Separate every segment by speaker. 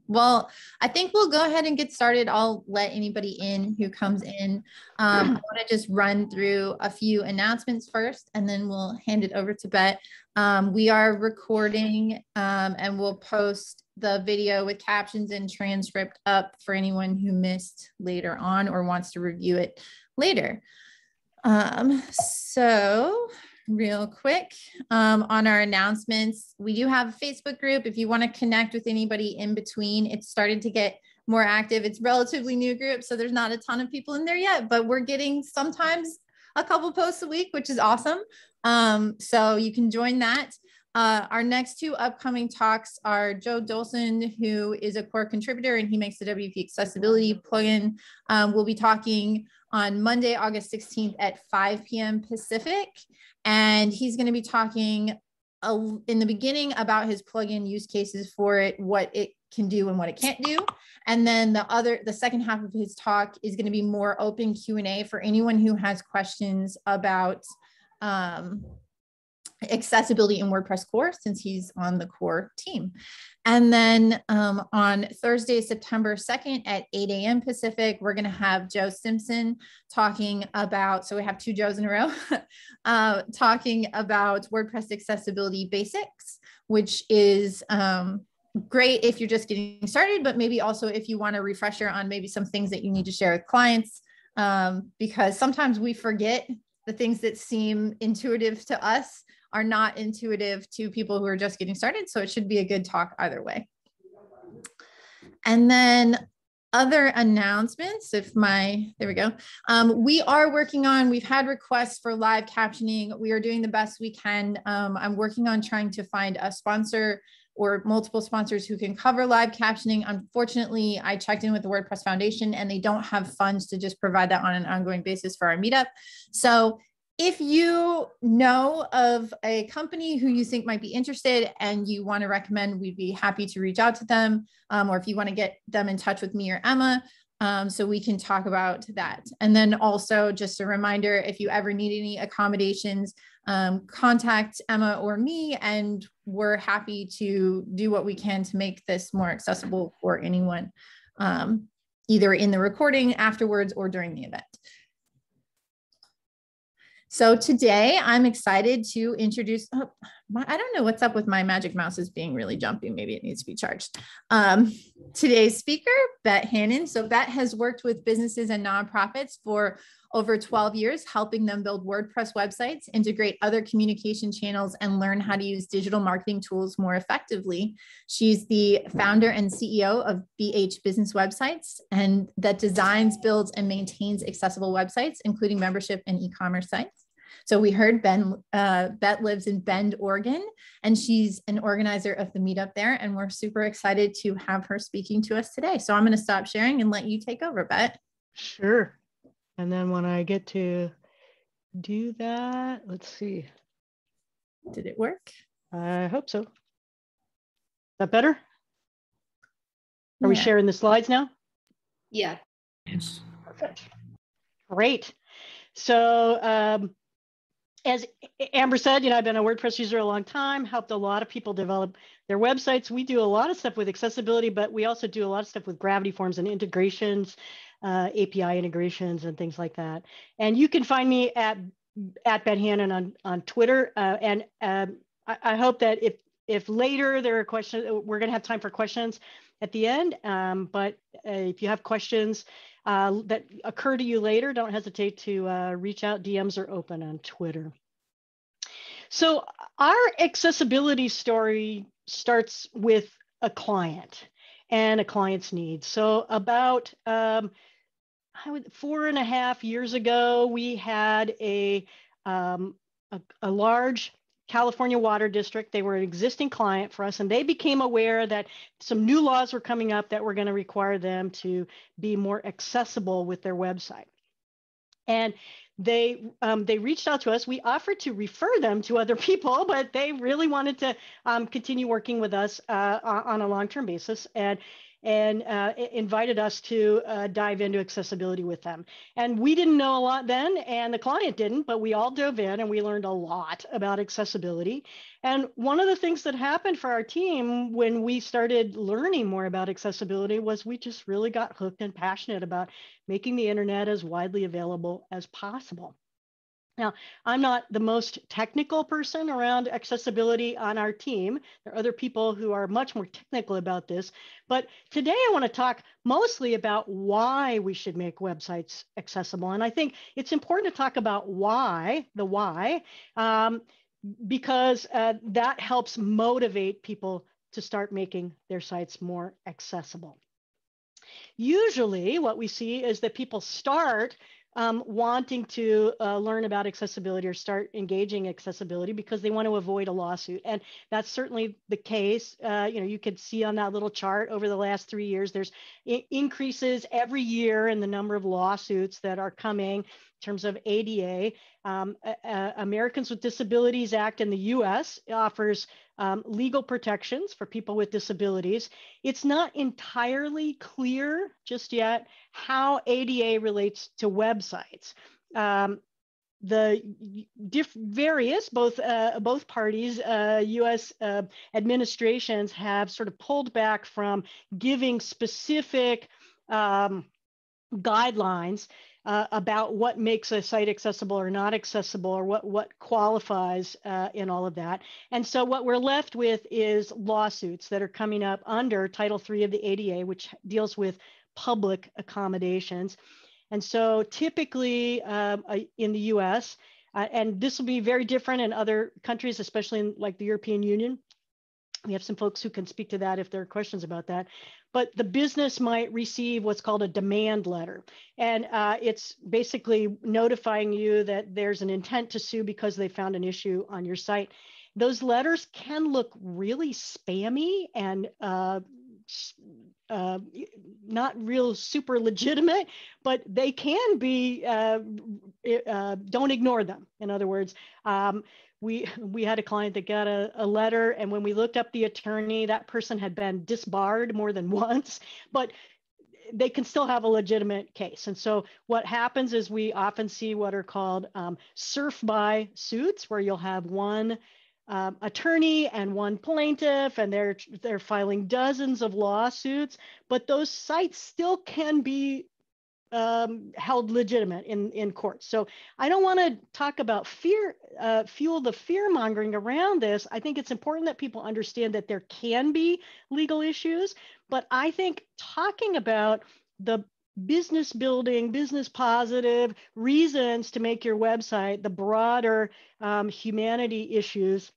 Speaker 1: Well, I think we'll go ahead and get started. I'll let anybody in who comes in. I want to just run through a few announcements first, and then we'll hand it over to Bet. We are recording and we'll post the video with captions and transcript up for anyone who missed later on or wants to review it later. So real quick, on our announcements, we do have a Facebook group. If you want to connect with anybody in between, it's started to get more active. It's relatively new group, so there's not a ton of people in there yet, but we're getting sometimes a couple posts a week, which is awesome. So you can join that. Our next two upcoming talks are Joe Dolson, who is a core contributor and he makes the WP accessibility plugin. We'll be talking on Monday, August 16th at 5 p.m. Pacific. And he's going to be talking in the beginning about his plugin use cases for it, what it can do and what it can't do. And then the second half of his talk is going to be more open Q&A for anyone who has questions about accessibility in WordPress core, since he's on the core team. And then on Thursday, September 2nd at 8 a.m. Pacific, we're going to have Joe Simpson talking about, so we have two Joes in a row, talking about WordPress accessibility basics, which is great if you're just getting started, but maybe also if you want a refresher on maybe some things that you need to share with clients, because sometimes we forget the things that seem intuitive to us are not intuitive to people who are just getting started. So it should be a good talk either way. And then other announcements, there we go. We are working on, we've had requests for live captioning. We are doing the best we can. I'm working on trying to find a sponsor or multiple sponsors who can cover live captioning. Unfortunately, I checked in with the WordPress Foundation and they don't have funds to just provide that on an ongoing basis for our meetup. So if you know of a company who you think might be interested and you want to recommend, we'd be happy to reach out to them. Or if you want to get them in touch with me or Emma, so we can talk about that. And then also just a reminder, if you ever need any accommodations, contact Emma or me, and we're happy to do what we can to make this more accessible for anyone, either in the recording afterwards or during the event. So today I'm excited to introduce, I don't know what's up with my magic mouse is being really jumpy. Maybe it needs to be charged. Today's speaker, Bet Hannon. So Bet has worked with businesses and nonprofits for over 12 years, helping them build WordPress websites, integrate other communication channels, and learn how to use digital marketing tools more effectively. She's the founder and CEO of BH Business Websites, and that designs, builds, and maintains accessible websites, including membership and e-commerce sites. So we heard Bet lives in Bend, Oregon, and she's an organizer of the meetup there. And we're super excited to have her speaking to us today. So I'm going to stop sharing and let you take over, Bet.
Speaker 2: Sure. And then when I get to do that, let's see.
Speaker 1: Did it work?
Speaker 2: I hope so. Is that better? Are we sharing the slides now?
Speaker 3: Yeah.
Speaker 2: Yes. Perfect. Great. So as Amber said, I've been a WordPress user a long time, helped a lot of people develop their websites. We do a lot of stuff with accessibility, but we also do a lot of stuff with Gravity Forms and integrations, API integrations and things like that. And you can find me at Bet Hannon on Twitter. I hope that if later there are questions, we're going to have time for questions at the end. But if you have questions that occur to you later, don't hesitate to reach out. DMs are open on Twitter. So our accessibility story starts with a client and a client's needs. So about 4.5 years ago, we had a large California water district. They were an existing client for us, and they became aware that some new laws were coming up that were going to require them to be more accessible with their website. And they reached out to us. We offered to refer them to other people, but they really wanted to continue working with us on a long-term basis. And and invited us to dive into accessibility with them. And we didn't know a lot then, and the client didn't, but we all dove in and we learned a lot about accessibility. And one of the things that happened for our team when we started learning more about accessibility was we just really got hooked and passionate about making the internet as widely available as possible. Now, I'm not the most technical person around accessibility on our team. There are other people who are much more technical about this. But today I want to talk mostly about why we should make websites accessible. And I think it's important to talk about why, because that helps motivate people to start making their sites more accessible. Usually what we see is that people start wanting to learn about accessibility or start engaging accessibility because they want to avoid a lawsuit. And that's certainly the case. You could see on that little chart over the last 3 years, there's increases every year in the number of lawsuits that are coming in terms of ADA. Americans with Disabilities Act in the US offers legal protections for people with disabilities. It's not entirely clear just yet how ADA relates to websites. The various, both parties, US administrations have sort of pulled back from giving specific guidelines about what makes a site accessible or not accessible, or what qualifies in all of that. And so what we're left with is lawsuits that are coming up under Title III of the ADA, which deals with public accommodations. And so typically in the US, and this will be very different in other countries, especially in like the European Union. We have some folks who can speak to that if there are questions about that. But the business might receive what's called a demand letter. And it's basically notifying you that there's an intent to sue because they found an issue on your site. Those letters can look really spammy and not real super legitimate, but they can be, don't ignore them. In other words, we had a client that got a letter, and when we looked up the attorney, that person had been disbarred more than once, but they can still have a legitimate case. And so what happens is we often see what are called surf-by suits, where you'll have one attorney and one plaintiff, and they're filing dozens of lawsuits, but those sites still can be held legitimate in court. So I don't want to talk about fuel the fear mongering around this. I think it's important that people understand that there can be legal issues, but I think talking about the business building, business positive reasons to make your website, the broader humanity issues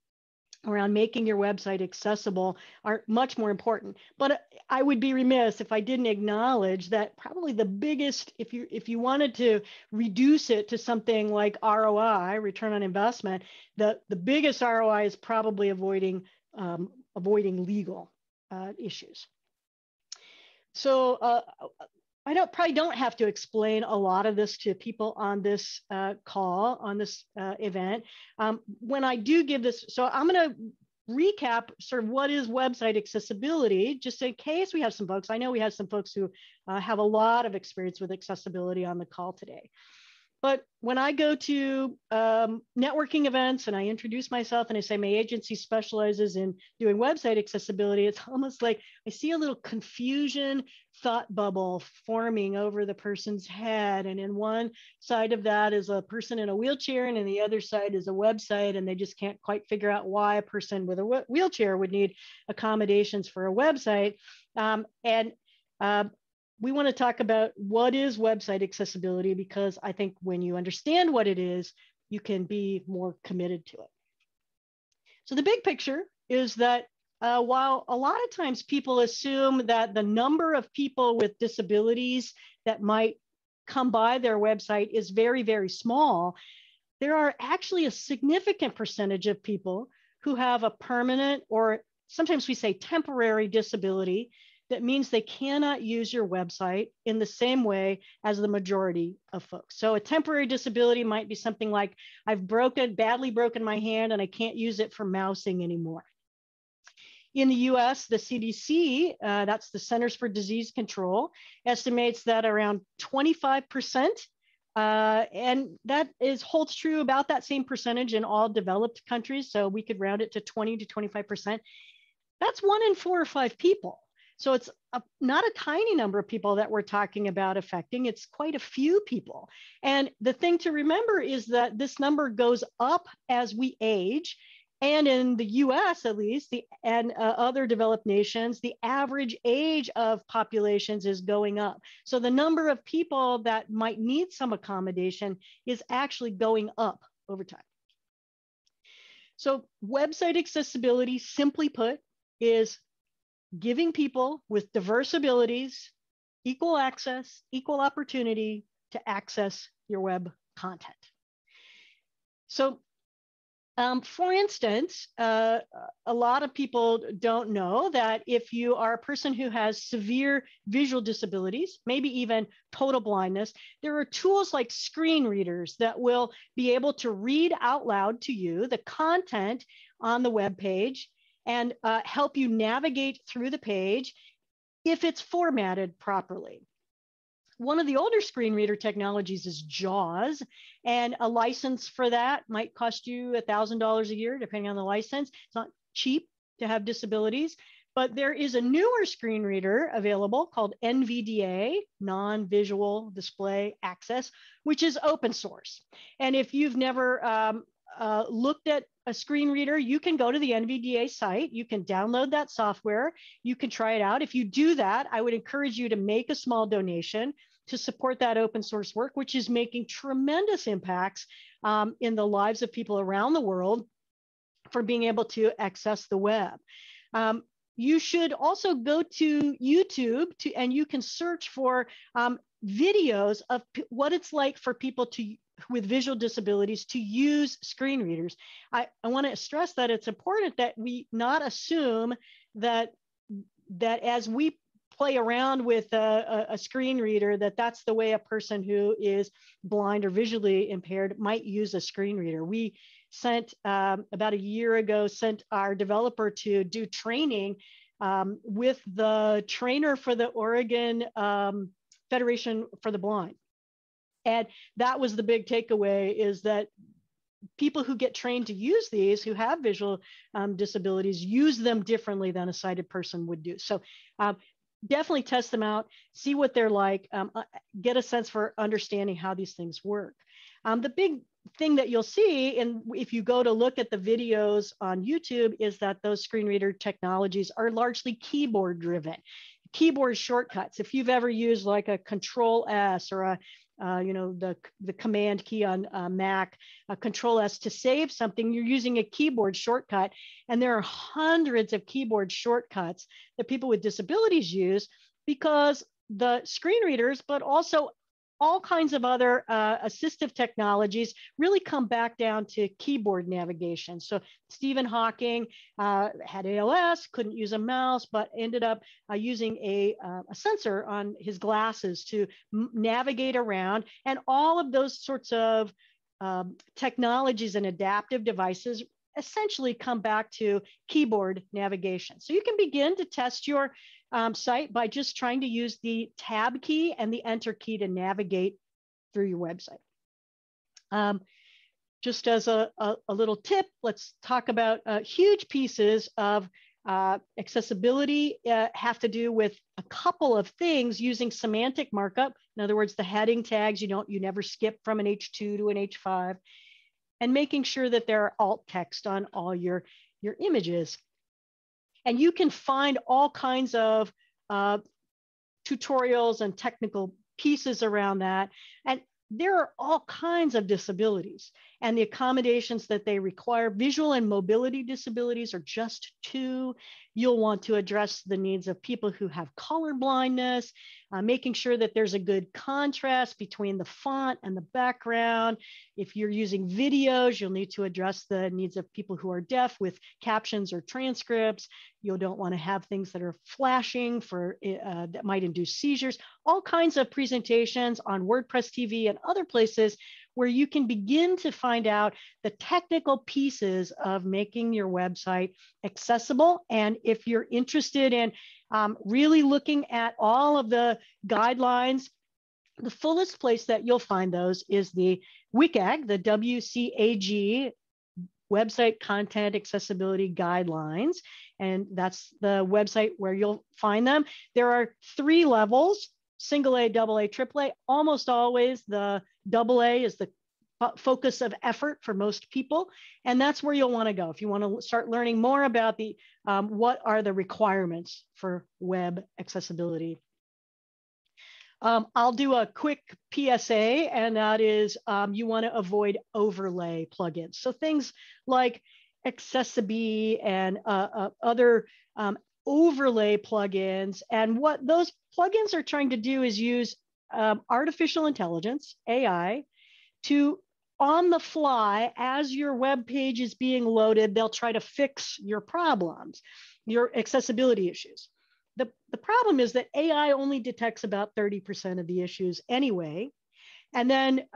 Speaker 2: around making your website accessible are much more important. But I would be remiss if I didn't acknowledge that probably the biggest, if you wanted to reduce it to something like ROI, return on investment, the biggest ROI is probably avoiding legal issues. So I probably don't have to explain a lot of this to people on this call, on this event. When I do give this, so I'm going to recap sort of what is website accessibility, just in case we have some folks. I know we have some folks who have a lot of experience with accessibility on the call today. But when I go to networking events and I introduce myself and I say my agency specializes in doing website accessibility, it's almost like I see a little confusion thought bubble forming over the person's head. And in one side of that is a person in a wheelchair, and in the other side is a website, and they just can't quite figure out why a person with a wheelchair would need accommodations for a website. We want to talk about what is website accessibility, because I think when you understand what it is, you can be more committed to it. So the big picture is that while a lot of times people assume that the number of people with disabilities that might come by their website is very, very small, there are actually a significant percentage of people who have a permanent, or sometimes we say temporary, disability that means they cannot use your website in the same way as the majority of folks. So a temporary disability might be something like, I've badly broken my hand and I can't use it for mousing anymore. In the US, the CDC, that's the Centers for Disease Control, estimates that around 25%, and that holds true about that same percentage in all developed countries. So we could round it to 20 to 25%. That's 1 in 4 or 5 people. So it's not a tiny number of people that we're talking about affecting. It's quite a few people. And the thing to remember is that this number goes up as we age. And in the US, at least, and other developed nations, the average age of populations is going up. So the number of people that might need some accommodation is actually going up over time. So website accessibility, simply put, is giving people with diverse abilities equal access, equal opportunity to access your web content. So for instance, a lot of people don't know that if you are a person who has severe visual disabilities, maybe even total blindness, there are tools like screen readers that will be able to read out loud to you the content on the web page and help you navigate through the page if it's formatted properly. One of the older screen reader technologies is JAWS, and a license for that might cost you $1,000 a year, depending on the license. It's not cheap to have disabilities, but there is a newer screen reader available called NVDA, Non-Visual Display Access, which is open source. And if you've never looked at a screen reader, you can go to the NVDA site, you can download that software, you can try it out. If you do that, I would encourage you to make a small donation to support that open source work, which is making tremendous impacts in the lives of people around the world for being able to access the web. You should also go to YouTube and you can search for videos of what it's like for people with visual disabilities to use screen readers. I want to stress that it's important that we not assume that as we play around with a screen reader, that's the way a person who is blind or visually impaired might use a screen reader. We sent, about a year ago, sent our developer to do training with the trainer for the Oregon Federation for the Blind. And that was the big takeaway, is that people who get trained to use these, who have visual disabilities, use them differently than a sighted person would do. So definitely test them out, see what they're like, get a sense for understanding how these things work. The big thing that you'll see, and if you go to look at the videos on YouTube, is that those screen reader technologies are largely keyboard driven. Keyboard shortcuts. If you've ever used like a Control S or the Command key on Mac, Control S to save something, you're using a keyboard shortcut. And there are hundreds of keyboard shortcuts that people with disabilities use, because the screen readers, but also all kinds of other assistive technologies, really come back down to keyboard navigation. So Stephen Hawking had ALS, couldn't use a mouse, but ended up using a sensor on his glasses to navigate around. And all of those sorts of technologies and adaptive devices essentially come back to keyboard navigation. So you can begin to test your site by just trying to use the tab key and the enter key to navigate through your website. Just as a little tip, let's talk about huge pieces of accessibility have to do with a couple of things using semantic markup. In other words, the heading tags, you never skip from an H2 to an H5, and making sure that there are alt text on all your images. And you can find all kinds of tutorials and technical pieces around that. And there are all kinds of disabilities, and the accommodations that they require. Visual and mobility disabilities are just two. You'll want to address the needs of people who have color blindness, making sure that there's a good contrast between the font and the background. If you're using videos, you'll need to address the needs of people who are deaf with captions or transcripts. You don't want to have things that are flashing that might induce seizures. All kinds of presentations on WordPress TV and other places where you can begin to find out the technical pieces of making your website accessible. And if you're interested in really looking at all of the guidelines, the fullest place that you'll find those is the WCAG, the WCAG, Website Content Accessibility Guidelines. And that's the website where you'll find them. There are 3 levels: single A, double A, triple A. Almost always the double A is the focus of effort for most people. And that's where you'll want to go if you want to start learning more about the what are the requirements for web accessibility. I'll do a quick PSA, and that is you want to avoid overlay plugins. So things like Accessibility and other overlay plugins. And what those plugins are trying to do is use artificial intelligence, AI, to, on the fly, as your web page is being loaded, they'll try to fix your problems, your accessibility issues. The problem is that AI only detects about 30% of the issues anyway. And then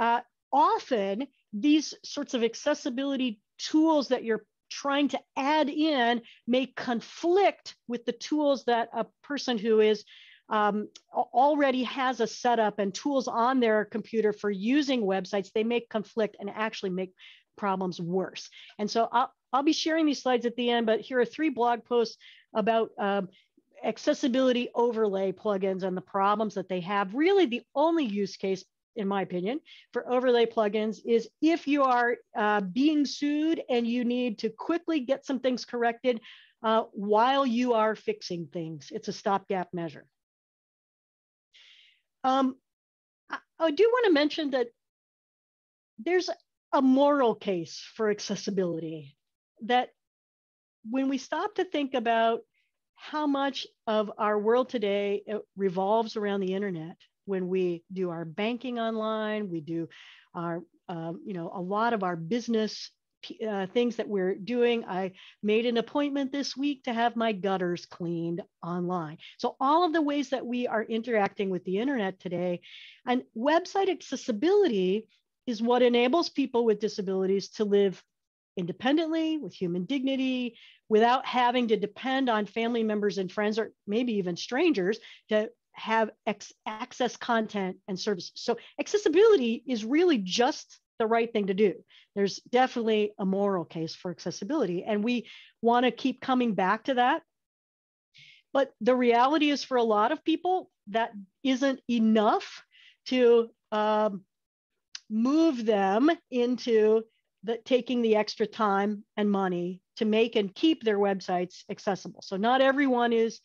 Speaker 2: often these sorts of accessibility tools that you're trying to add in may conflict with the tools that a person who is already has a setup and tools on their computer for using websites. They may conflict and actually make problems worse. And so I'll be sharing these slides at the end, but here are 3 blog posts about accessibility overlay plugins and the problems that they have. Really, the only use case, in my opinion, for overlay plugins is if you are being sued and you need to quickly get some things corrected while you are fixing things. It's a stopgap measure. I do want to mention that there's a moral case for accessibility, that when we stop to think about how much of our world today revolves around the internet, when we do our banking online, we do our, a lot of our business things that we're doing. I made an appointment this week to have my gutters cleaned online. So all of the ways that we are interacting with the internet today, and website accessibility is what enables people with disabilities to live independently, with human dignity, without having to depend on family members and friends, or maybe even strangers, to have access content and services. So accessibility is really just the right thing to do. There's definitely a moral case for accessibility, and we want to keep coming back to that. But the reality is, for a lot of people, that isn't enough to move them into taking the extra time and money to make and keep their websites accessible. So not everyone is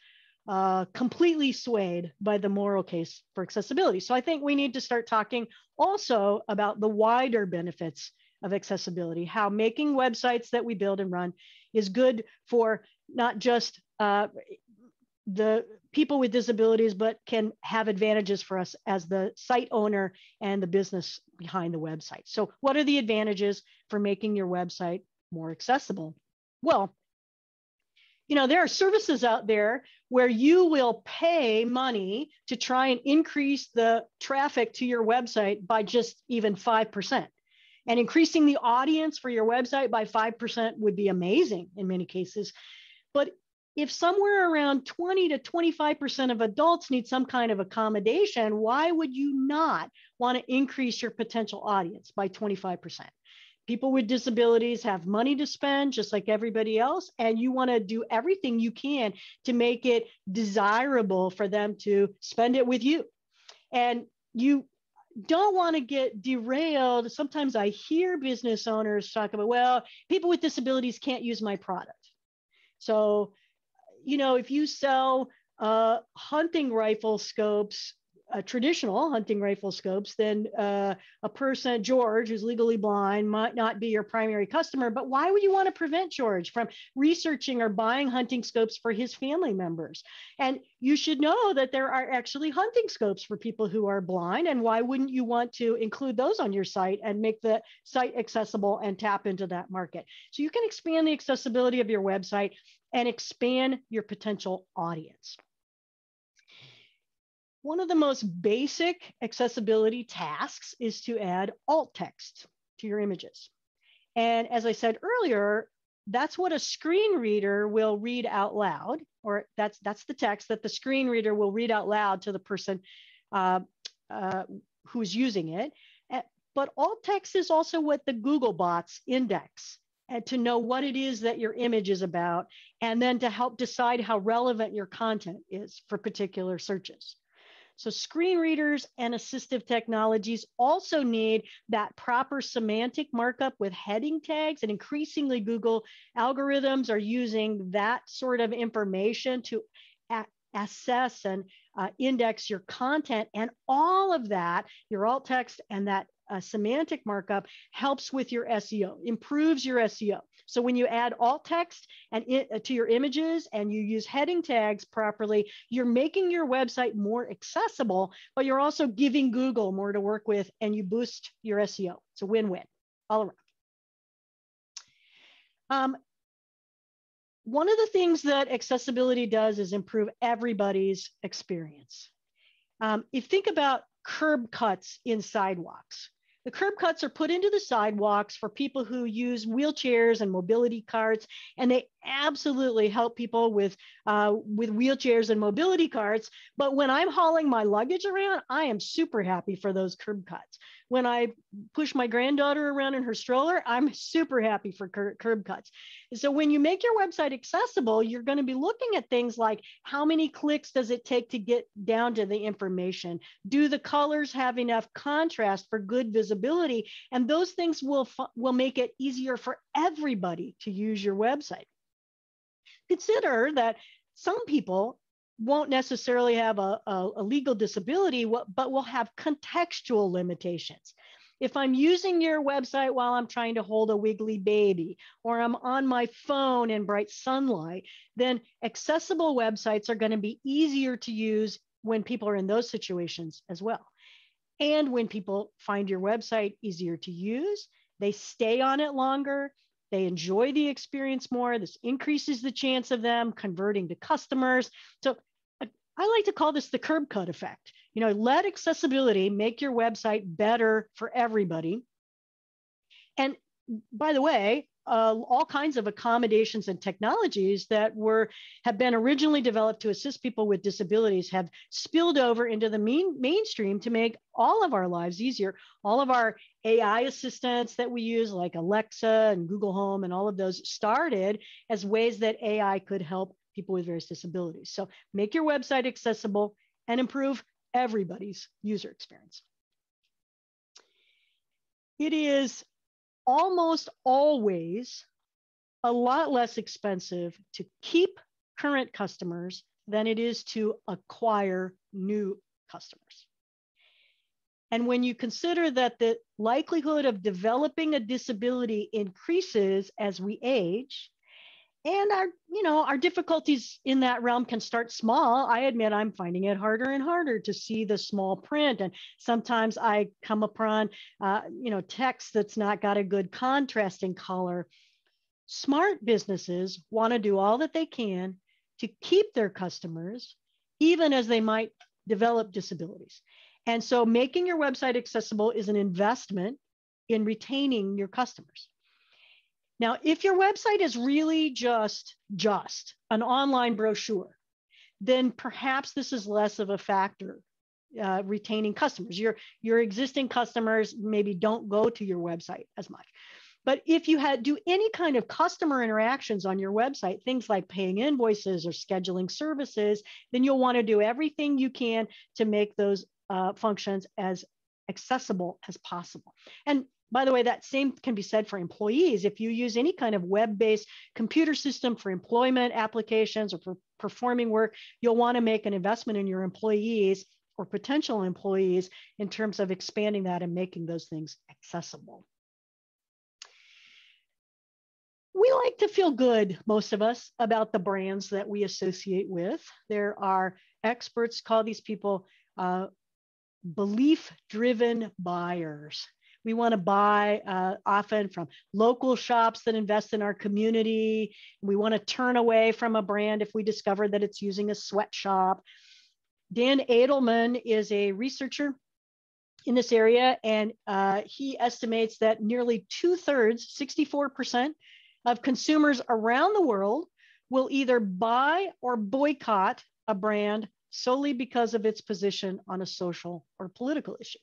Speaker 2: completely swayed by the moral case for accessibility. So I think we need to start talking also about the wider benefits of accessibility, how making websites that we build and run is good for not just the people with disabilities, but can have advantages for us as the site owner and the business behind the website. So what are the advantages for making your website more accessible? Well, there are services out there where you will pay money to try and increase the traffic to your website by just even 5%. And increasing the audience for your website by 5% would be amazing in many cases. But if somewhere around 20 to 25% of adults need some kind of accommodation, why would you not want to increase your potential audience by 25%? People with disabilities have money to spend just like everybody else, and you want to do everything you can to make it desirable for them to spend it with you. And you don't want to get derailed. Sometimes I hear business owners talk about, well, people with disabilities can't use my product. So, if you sell hunting rifle scopes, traditional hunting rifle scopes, then a person, George, who's legally blind, might not be your primary customer. But why would you want to prevent George from researching or buying hunting scopes for his family members? And you should know that there are actually hunting scopes for people who are blind. And why wouldn't you want to include those on your site and make the site accessible and tap into that market? So you can expand the accessibility of your website and expand your potential audience. One of the most basic accessibility tasks is to add alt text to your images. And as I said earlier, that's what a screen reader will read out loud, or that's the text that the screen reader will read out loud to the person who's using it. But alt text is also what the Google bots index, and to know what it is that your image is about, and then to help decide how relevant your content is for particular searches. So screen readers and assistive technologies also need that proper semantic markup with heading tags, and increasingly Google algorithms are using that sort of information to assess and index your content, and all of that, your alt text and that semantic markup helps with your SEO, improves your SEO. So when you add alt text and to your images and you use heading tags properly, you're making your website more accessible, but you're also giving Google more to work with, and you boost your SEO. It's a win-win all around. One of the things that accessibility does is improve everybody's experience. If you think about curb cuts in sidewalks, the curb cuts are put into the sidewalks for people who use wheelchairs and mobility carts, and they absolutely help people with wheelchairs and mobility carts. But when I'm hauling my luggage around, I am super happy for those curb cuts. When I push my granddaughter around in her stroller, I'm super happy for curb cuts. So when you make your website accessible, you're going to be looking at things like, how many clicks does it take to get down to the information? Do the colors have enough contrast for good visibility? And those things will make it easier for everybody to use your website. Consider that some people won't necessarily have a legal disability, but will have contextual limitations. If I'm using your website while I'm trying to hold a wiggly baby, or I'm on my phone in bright sunlight, then accessible websites are going to be easier to use when people are in those situations as well. And when people find your website easier to use, they stay on it longer, they enjoy the experience more. This increases the chance of them converting to customers. So I like to call this the curb cut effect. You know, let accessibility make your website better for everybody. And by the way, all kinds of accommodations and technologies that have been originally developed to assist people with disabilities have spilled over into the mainstream to make all of our lives easier. All of our AI assistants that we use, like Alexa and Google Home and all of those, started as ways that AI could help people with various disabilities. So make your website accessible and improve everybody's user experience. It is almost always a lot less expensive to keep current customers than it is to acquire new customers. And when you consider that the likelihood of developing a disability increases as we age, and our difficulties in that realm can start small. I admit I'm finding it harder and harder to see the small print. And sometimes I come upon, text that's not got a good contrasting color. Smart businesses want to do all that they can to keep their customers, even as they might develop disabilities. And so making your website accessible is an investment in retaining your customers. Now, if your website is really just an online brochure, then perhaps this is less of a factor, retaining customers. Your existing customers maybe don't go to your website as much. But if you do any kind of customer interactions on your website, things like paying invoices or scheduling services, then you'll want to do everything you can to make those functions as accessible as possible. And by the way, that same can be said for employees. If you use any kind of web-based computer system for employment applications or for performing work, you'll want to make an investment in your employees or potential employees in terms of expanding that and making those things accessible. We like to feel good, most of us, about the brands that we associate with. There are experts call these people belief-driven buyers. We want to buy often from local shops that invest in our community. We want to turn away from a brand if we discover that it's using a sweatshop. Dan Edelman is a researcher in this area, and he estimates that nearly 2/3, 64% of consumers around the world will either buy or boycott a brand solely because of its position on a social or political issue.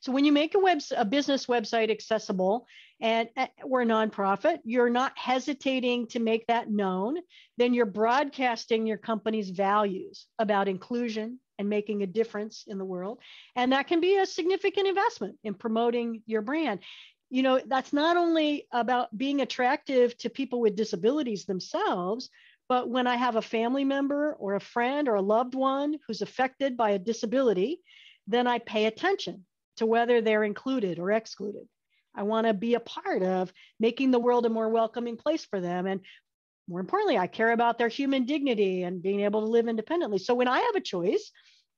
Speaker 2: So when you make a business website accessible and we're a nonprofit, you're not hesitating to make that known, then you're broadcasting your company's values about inclusion and making a difference in the world. And that can be a significant investment in promoting your brand. You know, that's not only about being attractive to people with disabilities themselves, but when I have a family member or a friend or a loved one who's affected by a disability, then I pay attention to whether they're included or excluded. I want to be a part of making the world a more welcoming place for them. And more importantly, I care about their human dignity and being able to live independently. So when I have a choice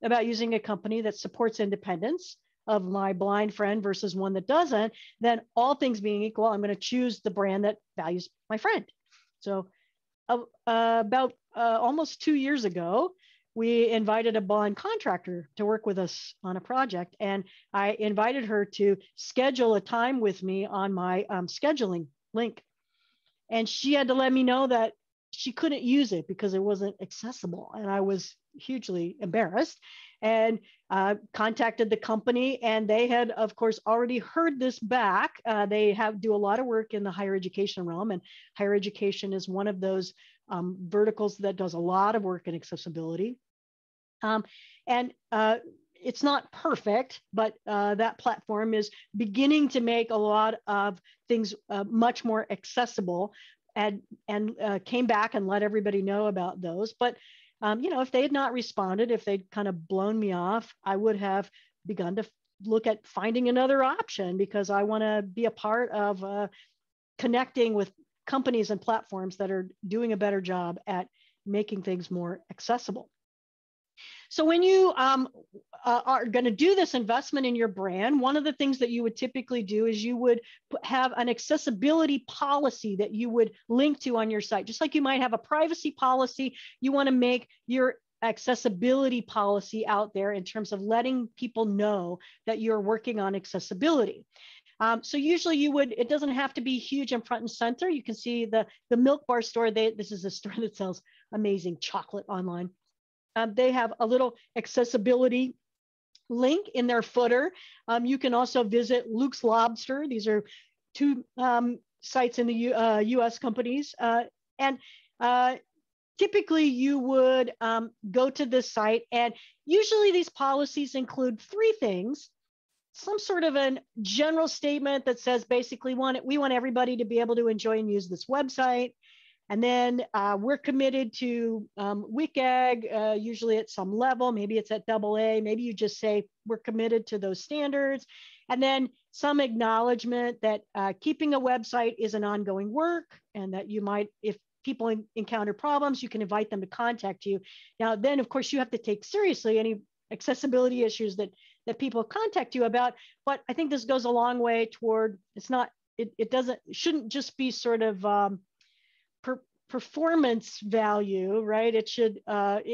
Speaker 2: about using a company that supports independence of my blind friend versus one that doesn't, then all things being equal, I'm going to choose the brand that values my friend. So about almost 2 years ago, we invited a blind contractor to work with us on a project. And I invited her to schedule a time with me on my scheduling link. And she had to let me know that she couldn't use it because it wasn't accessible. And I was hugely embarrassed and contacted the company. And they had, of course, already heard this back. They do a lot of work in the higher education realm. And higher education is one of those verticals that does a lot of work in accessibility. It's not perfect, but that platform is beginning to make a lot of things much more accessible, and came back and let everybody know about those. But you know, if they had not responded, if they'd kind of blown me off, I would have begun to look at finding another option, because I want to be a part of connecting with companies and platforms that are doing a better job at making things more accessible. So when you are going to do this investment in your brand, one of the things that you would typically do is you would have an accessibility policy that you would link to on your site. Just like you might have a privacy policy, you want to make your accessibility policy out there in terms of letting people know that you're working on accessibility. So usually you would, it doesn't have to be huge and front and center. You can see the Milk Bar store, this is a store that sells amazing chocolate online. They have a little accessibility link in their footer. You can also visit Luke's Lobster. These are two sites in the US companies. Typically you would go to this site, and usually these policies include 3 things. Some sort of a general statement that says basically we want everybody to be able to enjoy and use this website. And then we're committed to WCAG, usually at some level, maybe it's at AA, maybe you just say we're committed to those standards. And then some acknowledgement that keeping a website is an ongoing work, and that you might, if people encounter problems, you can invite them to contact you. Now, then of course you have to take seriously any accessibility issues that people contact you about. But I think this goes a long way toward, it shouldn't just be sort of performance value, right? It should,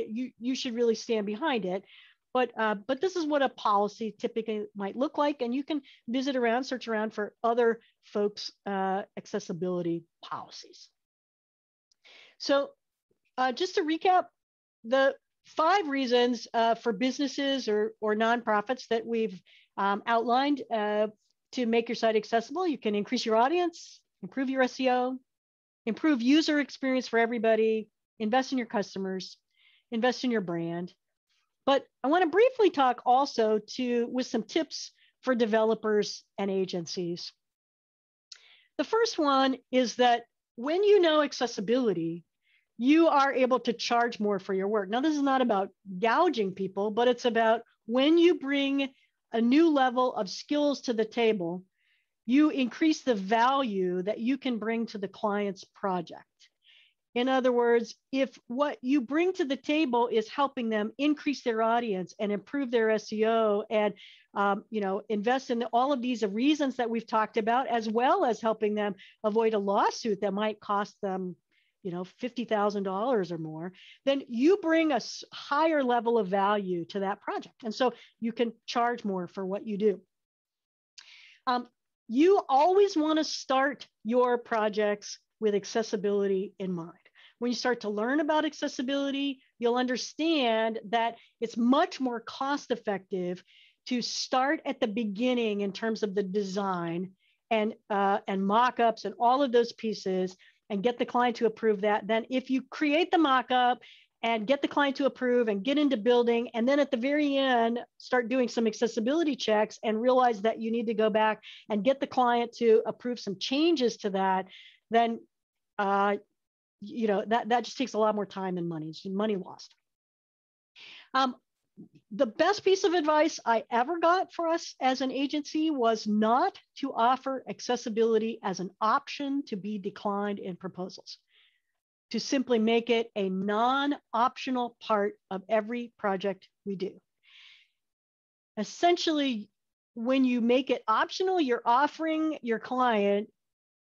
Speaker 2: you should really stand behind it. But this is what a policy typically might look like, and you can visit around, search around for other folks' accessibility policies. So just to recap, the 5 reasons for businesses or nonprofits that we've outlined to make your site accessible: you can increase your audience, improve your SEO, improve user experience for everybody, invest in your customers, invest in your brand. But I want to briefly talk also with some tips for developers and agencies. The first one is that when you know accessibility, you are able to charge more for your work. Now, this is not about gouging people, but it's about when you bring a new level of skills to the table, you increase the value that you can bring to the client's project. In other words, if what you bring to the table is helping them increase their audience and improve their SEO and invest in all of these reasons that we've talked about, as well as helping them avoid a lawsuit that might cost them $50,000 or more, then you bring a higher level of value to that project. And so you can charge more for what you do. You always want to start your projects with accessibility in mind. When you start to learn about accessibility, you'll understand that it's much more cost effective to start at the beginning in terms of the design and mock-ups and all of those pieces and get the client to approve that. Then if you create the mock-up and get the client to approve and get into building, and then at the very end, start doing some accessibility checks and realize that you need to go back and get the client to approve some changes to that, then that just takes a lot more time and money. It's money lost. The best piece of advice I ever got for us as an agency was not to offer accessibility as an option to be declined in proposals, to simply make it a non-optional part of every project we do. Essentially, when you make it optional, you're offering your client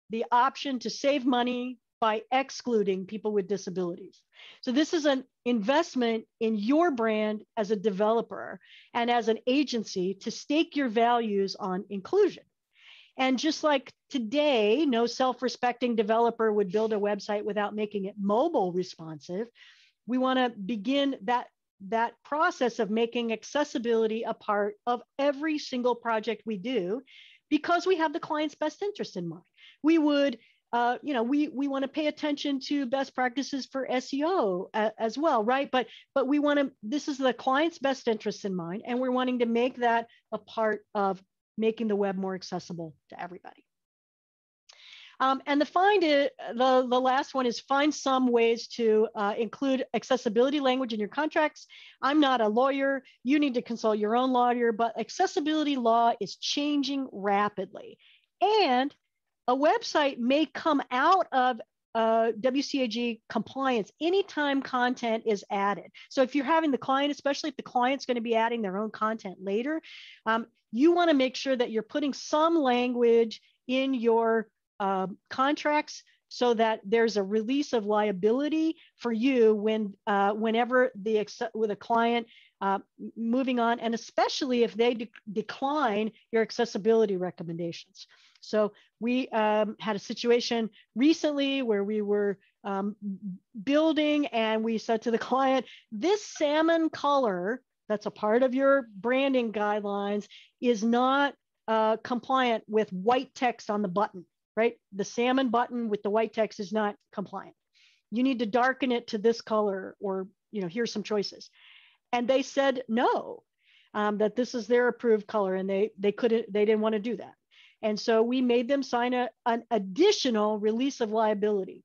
Speaker 2: the option to save money by excluding people with disabilities. So this is an investment in your brand as a developer and as an agency to stake your values on inclusion. And just like today, no self-respecting developer would build a website without making it mobile responsive, we want to begin that process of making accessibility a part of every single project we do, because we have the client's best interest in mind. We would we want to pay attention to best practices for SEO as well, right? But we want to, this is the client's best interest in mind, and we're wanting to make that a part of making the web more accessible to everybody. And the last one is find some ways to include accessibility language in your contracts. I'm not a lawyer. You need to consult your own lawyer, but accessibility law is changing rapidly. And a website may come out of WCAG compliance anytime content is added. So if you're having the client, especially if the client's going to be adding their own content later, you want to make sure that you're putting some language in your contracts so that there's a release of liability for you whenever with a client moving on, and especially if they decline your accessibility recommendations. So we had a situation recently where we were building, and we said to the client, this salmon color that's a part of your branding guidelines is not compliant with white text on the button, right? The salmon button with the white text is not compliant. You need to darken it to this color, or here's some choices. And they said no, that this is their approved color, and they didn't want to do that. And so we made them sign an additional release of liability.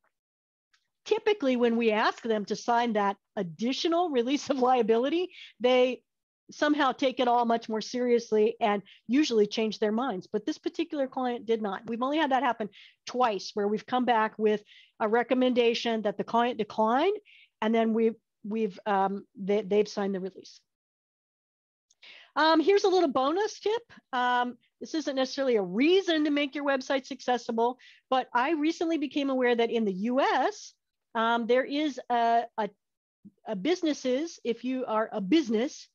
Speaker 2: Typically, when we ask them to sign that additional release of liability, they somehow take it all much more seriously and usually change their minds. But this particular client did not. We've only had that happen twice, where we've come back with a recommendation that the client declined, and then they've signed the release. Here's a little bonus tip. This isn't necessarily a reason to make your websites accessible, but I recently became aware that in the US, there is a businesses, if you are a business,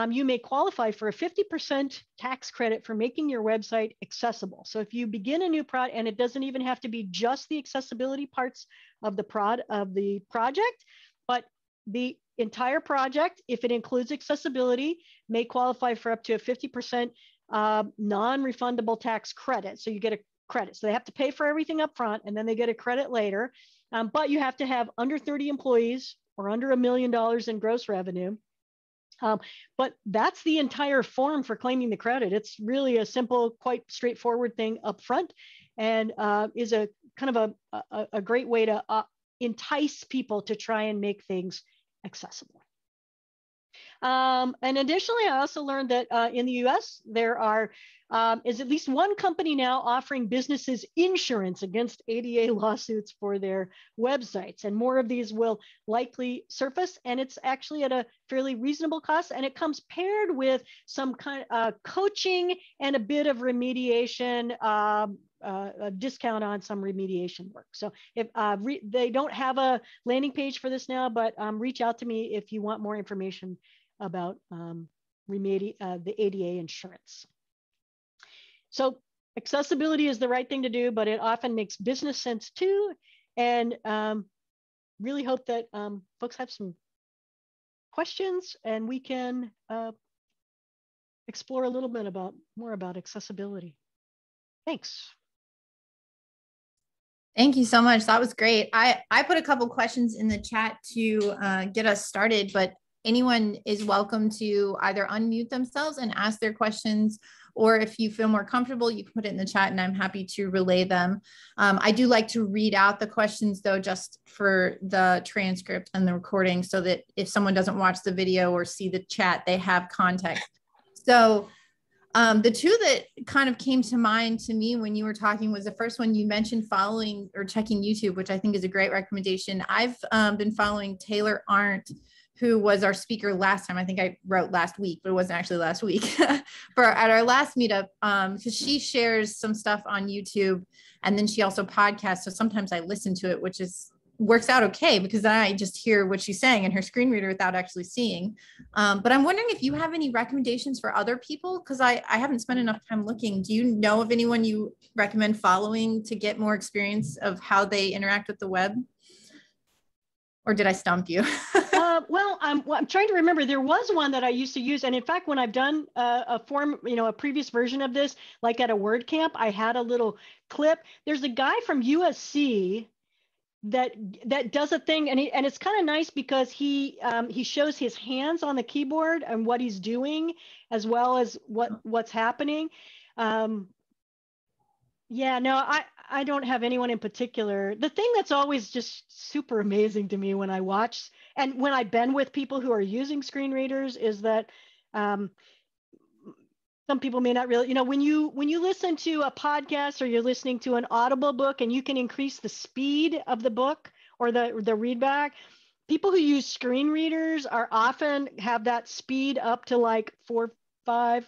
Speaker 2: you may qualify for a 50% tax credit for making your website accessible. So if you begin a new project, and it doesn't even have to be just the accessibility parts of the project, but the entire project, if it includes accessibility, may qualify for up to a 50% non-refundable tax credit. So you get a credit. So they have to pay for everything up front, and then they get a credit later. But you have to have under 30 employees or under $1 million in gross revenue. But that's the entire form for claiming the credit. It's really a simple, quite straightforward thing up front, and is a kind of a great way to entice people to try and make things accessible. And additionally, I also learned that in the US, there is at least one company now offering businesses insurance against ADA lawsuits for their websites. And more of these will likely surface. And it's actually at a fairly reasonable cost. And it comes paired with some kind of coaching and a bit of remediation a discount on some remediation work. So if they don't have a landing page for this now, but reach out to me if you want more information about the ADA insurance. So accessibility is the right thing to do, but it often makes business sense too. And really hope that folks have some questions and we can explore a little bit more about accessibility. Thanks.
Speaker 1: Thank you so much. That was great. I put a couple questions in the chat to get us started, but anyone is welcome to either unmute themselves and ask their questions, or if you feel more comfortable, you can put it in the chat and I'm happy to relay them. I do like to read out the questions though, just for the transcript and the recording, so that if someone doesn't watch the video or see the chat, they have context. So the two that kind of came to mind to me when you were talking was the first one you mentioned, following or checking YouTube, which I think is a great recommendation. I've been following Taylor Arndt, who was our speaker last time. I think I wrote last week, but it wasn't actually last week for at our last meetup, because she shares some stuff on YouTube and then she also podcasts. So sometimes I listen to it, which works out okay because then I just hear what she's saying in her screen reader without actually seeing. But I'm wondering if you have any recommendations for other people, because I haven't spent enough time looking. Do you know of anyone you recommend following to get more experience of how they interact with the web? Or did I stump you?
Speaker 2: Well, I'm trying to remember. There was one that I used to use. And in fact, when I've done a previous version of this, like at a WordCamp, I had a little clip. There's a guy from USC that does a thing, and it's kind of nice because he shows his hands on the keyboard and what he's doing, as well as what's happening. Yeah, no, I don't have anyone in particular. The thing that's always just super amazing to me when I watch and when I've been with people who are using screen readers is that some people may not really, when you listen to a podcast or you're listening to an Audible book and you can increase the speed of the book or the read back, people who use screen readers are often have that speed up to like 4, 5.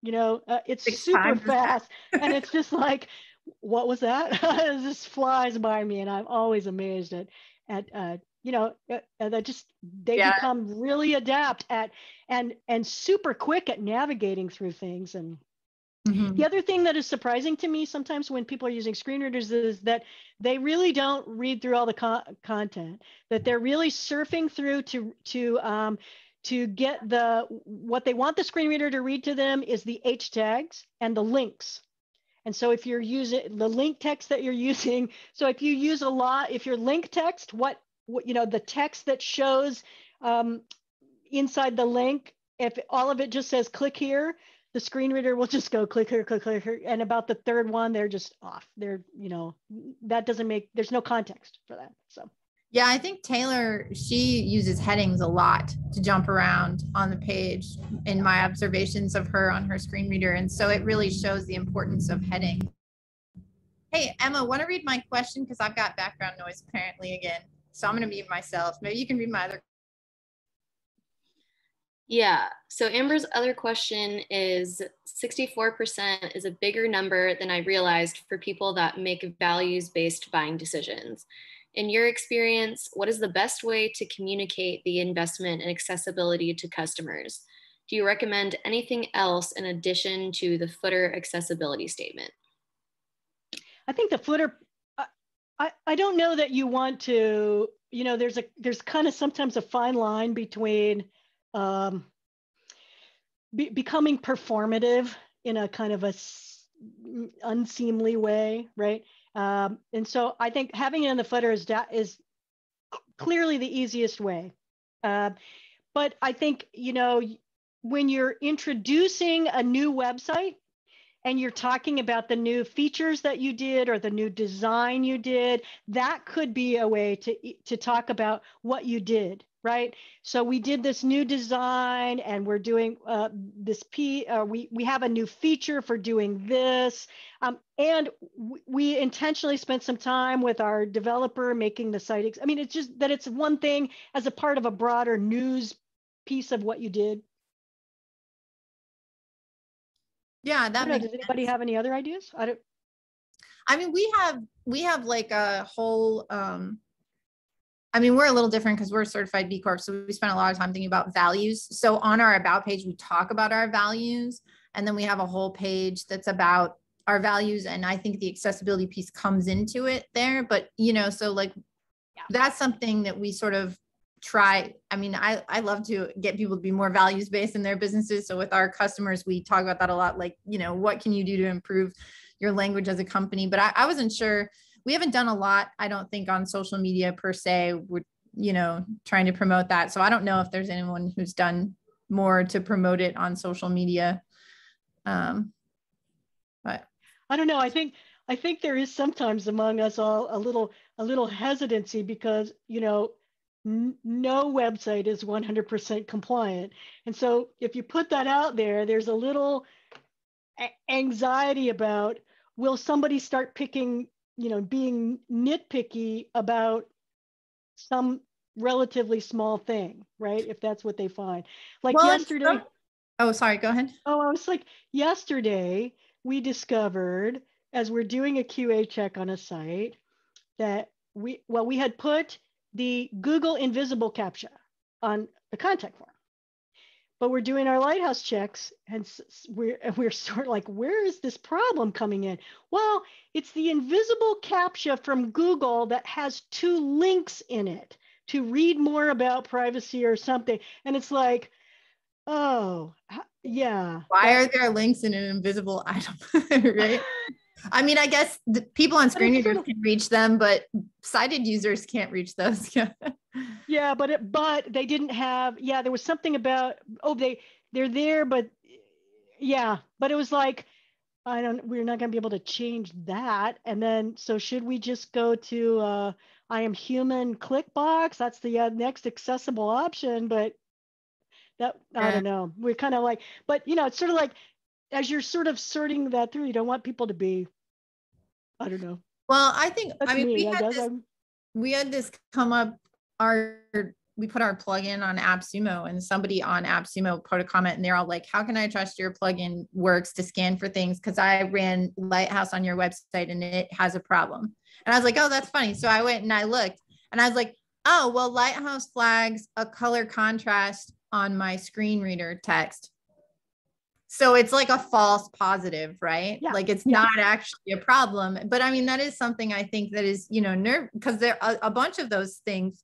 Speaker 2: It's
Speaker 1: 6
Speaker 2: super
Speaker 1: times.
Speaker 2: fast and it's just like, what was that? It just flies by me and I'm always amazed at that they become really adept at and super quick at navigating through things. And the other thing that is surprising to me sometimes when people are using screen readers is that they really don't read through all the content, that they're really surfing through to get what they want the screen reader to read to them is the H tags and the links. And so if you're using the link text that you're using, so if you use if your link text, what the text that shows inside the link, if all of it just says click here, the screen reader will just go click here, click here. And about the third one, they're just off. There's no context for that. So.
Speaker 1: Yeah, I think Taylor, she uses headings a lot to jump around on the page in my observations of her on her screen reader. And so it really shows the importance of heading. Hey, Emma, want to read my question? Because I've got background noise apparently again. So I'm going to mute myself. Maybe you can read my other.
Speaker 3: Yeah, so Amber's other question is 64% is a bigger number than I realized for people that make values-based buying decisions. In your experience, what is the best way to communicate the investment and accessibility to customers? Do you recommend anything else in addition to the footer accessibility statement?
Speaker 2: I think the footer, I don't know that you want to, there's kind of sometimes a fine line between becoming performative in a kind of unseemly way, right? And so I think having it in the footer is clearly the easiest way. But I think, when you're introducing a new website and you're talking about the new features that you did or the new design you did, that could be a way to talk about what you did, right? So we did this new design and we're doing we have a new feature for doing this. And we intentionally spent some time with our developer making the site. I mean, it's just that it's one thing as a part of a broader news piece of what you did.
Speaker 1: Yeah, that makes
Speaker 2: Does anybody have any other ideas?
Speaker 1: I mean, we have like a whole, I mean, we're a little different because we're a certified B Corp. So we spend a lot of time thinking about values. So on our about page, we talk about our values, and then we have a whole page that's about our values. And I think the accessibility piece comes into it there, but so like, that's something that we sort of try. I mean, I love to get people to be more values-based in their businesses. So with our customers, we talk about that a lot. Like, what can you do to improve your language as a company? But I wasn't sure. We haven't done a lot, I don't think, on social media per se. We're, trying to promote that. So I don't know if there's anyone who's done more to promote it on social media. But
Speaker 2: I don't know. I think there is sometimes among us all a little hesitancy because, no website is 100% compliant. And so if you put that out there, there's a little anxiety about, will somebody start picking, being nitpicky about some relatively small thing, right? If that's what they find. Like yesterday.
Speaker 1: Oh, sorry, go ahead.
Speaker 2: Oh, I was like, yesterday we discovered, as we're doing a QA check on a site, that we had put the Google invisible CAPTCHA on the contact form, but we're doing our Lighthouse checks, and we're sort of like, where is this problem coming in? Well, it's the invisible CAPTCHA from Google that has 2 links in it to read more about privacy or something. And it's like, oh, yeah.
Speaker 1: Why are there links in an invisible item? Right? I mean, I guess the people on screen readers can reach them, but sighted users can't reach those.
Speaker 2: Yeah, but they didn't have. Yeah, there was something about. Oh, they're there, but yeah, but it was like, we're not going to be able to change that. And then, so should we just go to I am human click box? That's the next accessible option, but that, I don't know. We're kind of like, but it's sort of like, as you're sort of sorting that through, you don't want people to be, I don't know.
Speaker 1: Well, I think,
Speaker 2: That's
Speaker 1: we had this come up. We put our plugin on AppSumo, and somebody on AppSumo put a comment, and they're all like, how can I trust your plugin works to scan for things? Because I ran Lighthouse on your website and it has a problem. And I was like, oh, that's funny. So I went and I looked, and I was like, oh, well, Lighthouse flags a color contrast on my screen reader text. So it's like a false positive, right? Yeah. Like it's not actually a problem. But I mean, that is something I think that is, because there are a bunch of those things,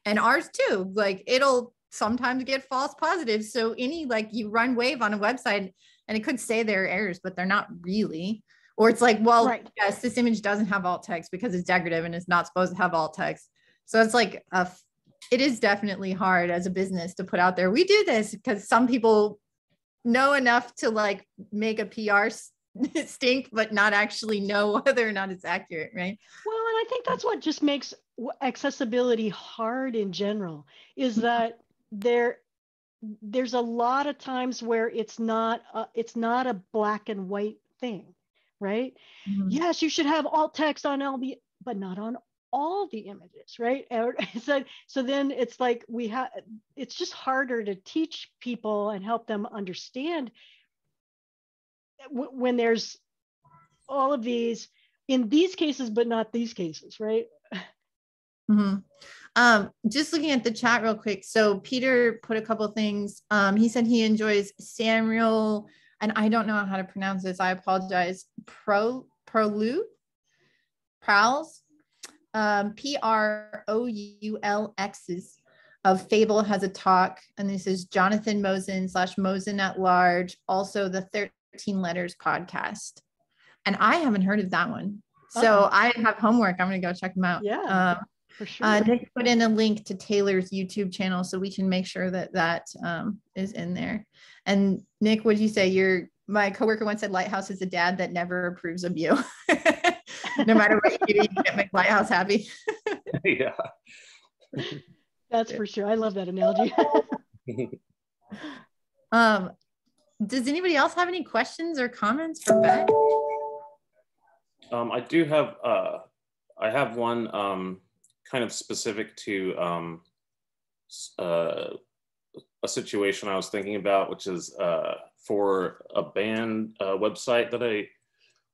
Speaker 1: and ours too, like it'll sometimes get false positives. So you run Wave on a website and it could say there are errors, but they're not really. Or it's like, well, yes, this image doesn't have alt text because it's decorative and it's not supposed to have alt text. So it's like, it is definitely hard as a business to put out there. We do this because some people know enough to like make a PR stink, but not actually know whether or not it's accurate, right?
Speaker 2: Well, and I think that's what just makes accessibility hard in general, is that there's a lot of times where it's not a black and white thing, right? Mm-hmm. Yes, you should have alt text on but not on all the images, right? So then it's like it's just harder to teach people and help them understand when there's all of these in these cases, but not these cases, right?
Speaker 1: Mm-hmm. Just looking at the chat real quick. So Peter put a couple of things. He said he enjoys Samuel, and I don't know how to pronounce this. I apologize. Prowls. Proux's of Fable has a talk, and this is Jonathan Mosen / Mosen at Large, also the 13 Letters podcast. And I haven't heard of that one. So I have homework. I'm going to go check them out.
Speaker 2: Yeah, for sure.
Speaker 1: Nick put in a link to Taylor's YouTube channel, so we can make sure that is in there. And Nick, what did you say? My coworker once said Lighthouse is a dad that never approves of you. No matter what you do, you can't make Lighthouse happy.
Speaker 4: Yeah.
Speaker 2: That's for sure. I love that analogy.
Speaker 1: Does anybody else have any questions or comments for Beck?
Speaker 4: I do have, I have one kind of specific to a situation I was thinking about, which is for a band website that I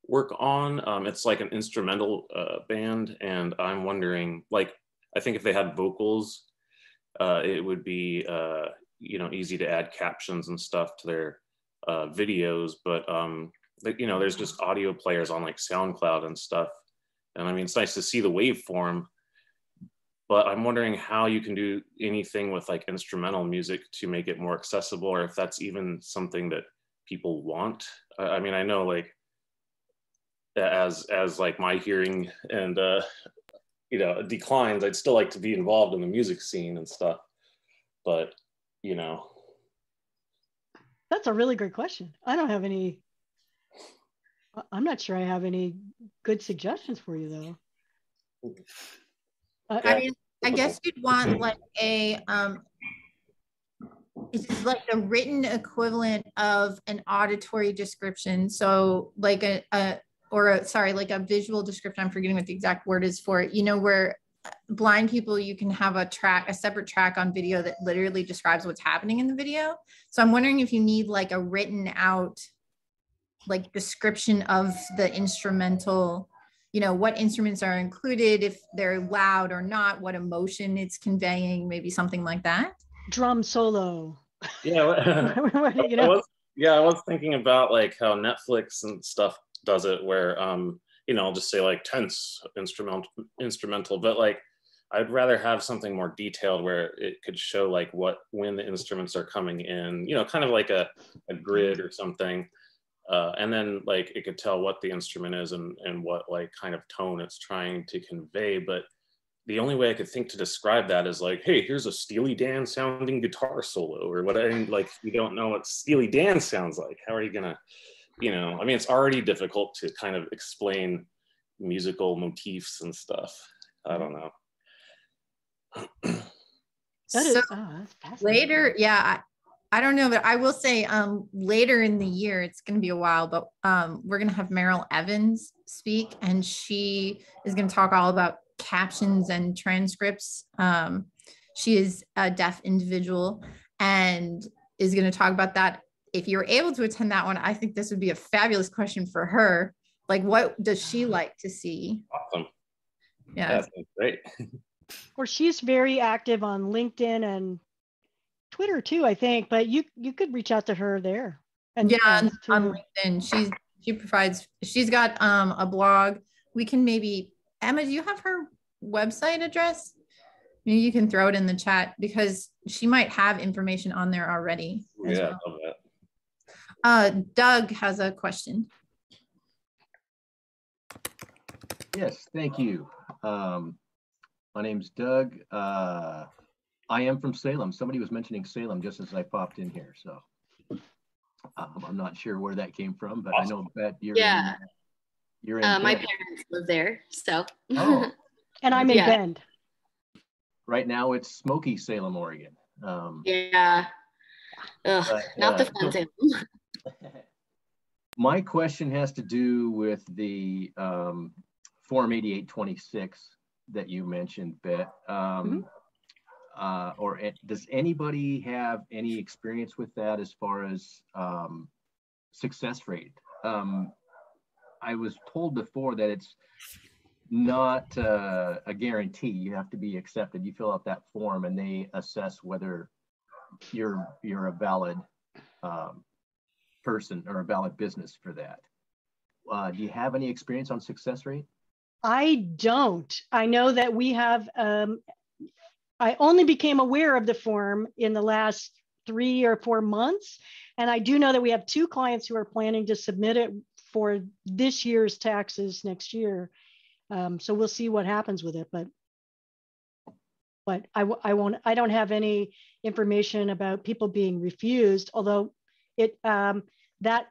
Speaker 4: work on. It's like an instrumental band, and I'm wondering, like, I think if they had vocals, it would be you know, easy to add captions and stuff to their videos. But like, you know, there's just audio players on like SoundCloud and stuff, and I mean, it's nice to see the waveform. But I'm wondering how you can do anything with like instrumental music to make it more accessible, or if that's even something that people want. I mean, I know like as like my hearing and you know, declines, I'd still like to be involved in the music scene and stuff. But you know,
Speaker 2: That's a really great question. I don't have any. I'm not sure I have any good suggestions for you though.
Speaker 1: I mean, I guess you'd want like a it's like a written equivalent of an auditory description. So like like a visual description. I'm forgetting what the exact word is for it. You know, where blind people, you can have a separate track on video that literally describes what's happening in the video. So I'm wondering if you need like a written out like description of the instrumental, you know, what instruments are included, if they're loud or not, what emotion it's conveying, maybe something like that.
Speaker 2: Drum solo.
Speaker 4: Yeah,
Speaker 2: you know?
Speaker 4: I was thinking about like how Netflix and stuff does it, where you know, I'll just say like tense instrumental, but like I'd rather have something more detailed where it could show like when the instruments are coming in, you know, kind of like a grid or something. And then like it could tell what the instrument is and what like kind of tone it's trying to convey. But the only way I could think to describe that is like, hey, here's a Steely Dan sounding guitar solo or what. And like, you don't know what Steely Dan sounds like. How are you gonna, you know, I mean, it's already difficult to kind of explain musical motifs and stuff. I don't know.
Speaker 1: So later, yeah, I don't know, but I will say later in the year, it's going to be a while, but we're going to have Meryl Evans speak, and she is going to talk all about captions and transcripts. She is a deaf individual and is going to talk about that. If you're able to attend that one, I think this would be a fabulous question for her. Like, what does she like to see?
Speaker 4: Awesome.
Speaker 1: Yeah,
Speaker 4: that's great.
Speaker 2: Or she's very active on LinkedIn and Twitter too, I think, but you could reach out to her there.
Speaker 1: And yeah, on LinkedIn, she's got a blog. We can maybe, Emma, do you have her website address? Maybe you can throw it in the chat because she might have information on there already.
Speaker 4: Yeah, well. I love
Speaker 1: that. Doug has a question.
Speaker 5: Yes, thank you. My name's Doug. I am from Salem. Somebody was mentioning Salem just as I popped in here, so I'm not sure where that came from, but awesome. I know that you're in
Speaker 3: my parents live there, so.
Speaker 5: Oh.
Speaker 2: And I'm in Bend.
Speaker 5: Right now it's smoky Salem, Oregon.
Speaker 3: Yeah. Ugh, not the fun Salem.
Speaker 5: My question has to do with the Form 8826 that you mentioned, Bet. Or does anybody have any experience with that as far as success rate? I was told before that it's not a guarantee. You have to be accepted. You fill out that form and they assess whether you're a valid person or a valid business for that. Do you have any experience on success rate?
Speaker 2: I don't. I know that we have, I only became aware of the form in the last 3 or 4 months. And I do know that we have 2 clients who are planning to submit it for this year's taxes next year. So we'll see what happens with it, but I don't have any information about people being refused, although that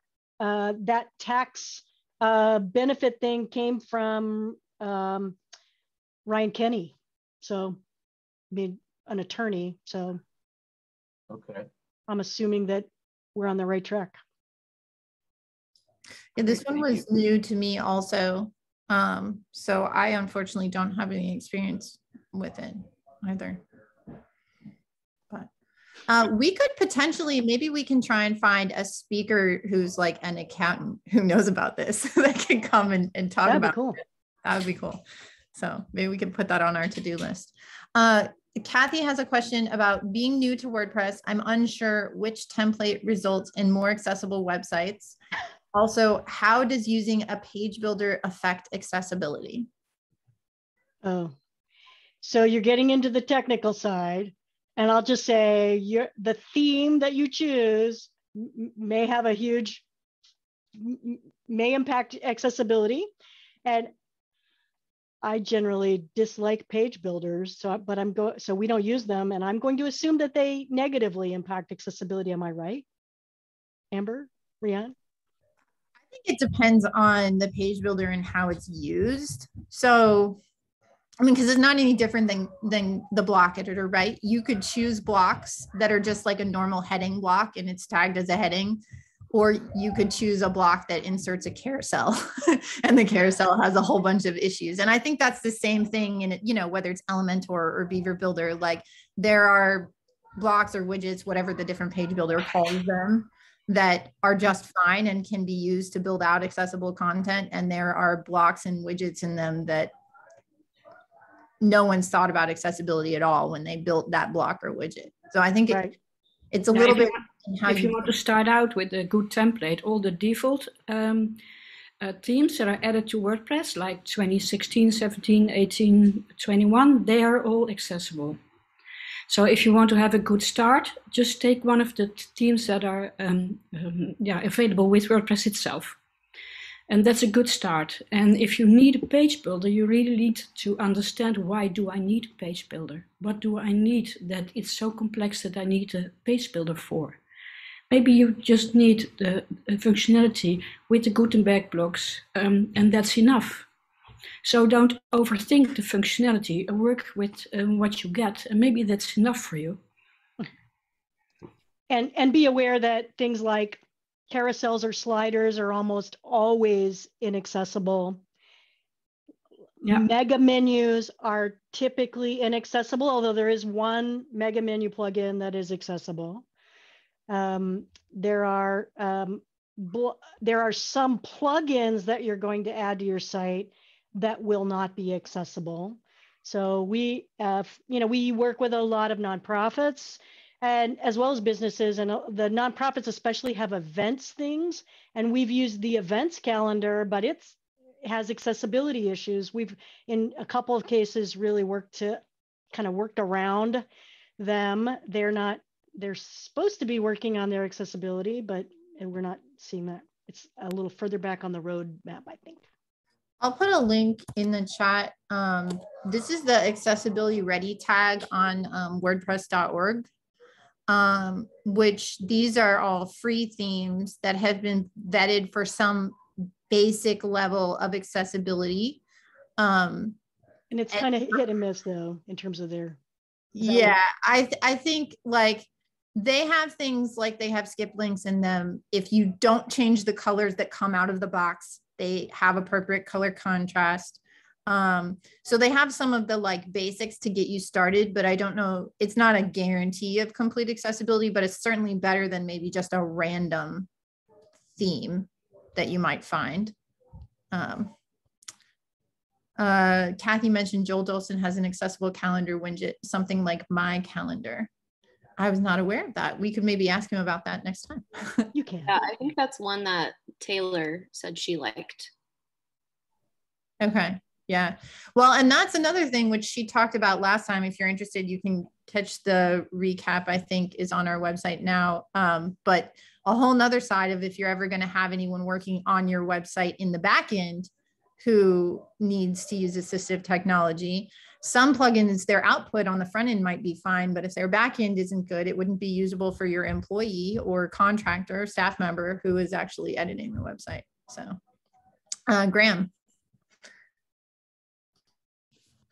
Speaker 2: tax benefit thing came from Ryan Kenny. So be an attorney, so
Speaker 5: okay,
Speaker 2: I'm assuming that we're on the right track.
Speaker 1: Yeah, this one was new to me also, so I unfortunately don't have any experience with it either. But We could potentially, maybe we can try and find a speaker who's like an accountant who knows about this that can come and talk
Speaker 2: That'd
Speaker 1: about
Speaker 2: be cool.
Speaker 1: it. That would be cool. So maybe we can put that on our to-do list. Kathy has a question about being new to WordPress. I'm unsure which template results in more accessible websites. Also, how does using a page builder affect accessibility?
Speaker 2: Oh, so you're getting into the technical side, and I'll just say the theme that you choose may have a huge, may impact accessibility. And I generally dislike page builders, so we don't use them, and I'm going to assume that they negatively impact accessibility. Am I right, Amber, Rian?
Speaker 1: I think it depends on the page builder and how it's used. So, I mean, because it's not any different than the block editor, right? You could choose blocks that are just like a normal heading block and it's tagged as a heading, or you could choose a block that inserts a carousel and the carousel has a whole bunch of issues. And I think that's the same thing in, you know, whether it's Elementor or Beaver Builder, like there are blocks or widgets, whatever the different page builder calls them, that are just fine and can be used to build out accessible content. And there are blocks and widgets in them that no one's thought about accessibility at all when they built that block or widget. So I think it's a little bit.
Speaker 6: If you want to start out with a good template, all the default themes that are added to WordPress, like 2016, 17, 18, 21, they are all accessible. So if you want to have a good start, just take one of the themes that are available with WordPress itself. And that's a good start. And if you need a page builder, you really need to understand, why do I need a page builder? What do I need that it's so complex that I need a page builder for? Maybe you just need the functionality with the Gutenberg blocks, and that's enough. So don't overthink the functionality, work with what you get, and maybe that's enough for you.
Speaker 2: And be aware that things like carousels or sliders are almost always inaccessible. Yeah. Mega menus are typically inaccessible, although there is one mega menu plugin that is accessible. There are some plugins that you're going to add to your site that will not be accessible. So we work with a lot of nonprofits, and as well as businesses, and the nonprofits especially have events things, and we've used the events calendar, but it has accessibility issues. We've, in a couple of cases, really worked around them. They're supposed to be working on their accessibility, but we're not seeing that. It's a little further back on the roadmap, I think.
Speaker 1: I'll put a link in the chat. This is the accessibility ready tag on WordPress.org, which these are all free themes that have been vetted for some basic level of accessibility.
Speaker 2: And it's kind of hit and miss though, in terms of their.
Speaker 1: Yeah, I think like they have things like they have skip links in them. If you don't change the colors that come out of the box, they have appropriate color contrast. So they have some of the like basics to get you started, but I don't know, it's not a guarantee of complete accessibility, but it's certainly better than maybe just a random theme that you might find. Kathy mentioned Joel Dolson has an accessible calendar widget, something like My Calendar. I was not aware of that. We could maybe ask him about that next time.
Speaker 2: You can.
Speaker 3: Yeah, I think that's one that Taylor said she liked.
Speaker 1: Okay. Yeah. Well, and that's another thing which she talked about last time. If you're interested, you can catch the recap, I think is on our website now. But a whole nother side of if you're ever going to have anyone working on your website in the back end who needs to use assistive technology, some plugins, their output on the front end might be fine, but if their back end isn't good, it wouldn't be usable for your employee or contractor or staff member who is actually editing the website. So, Graham.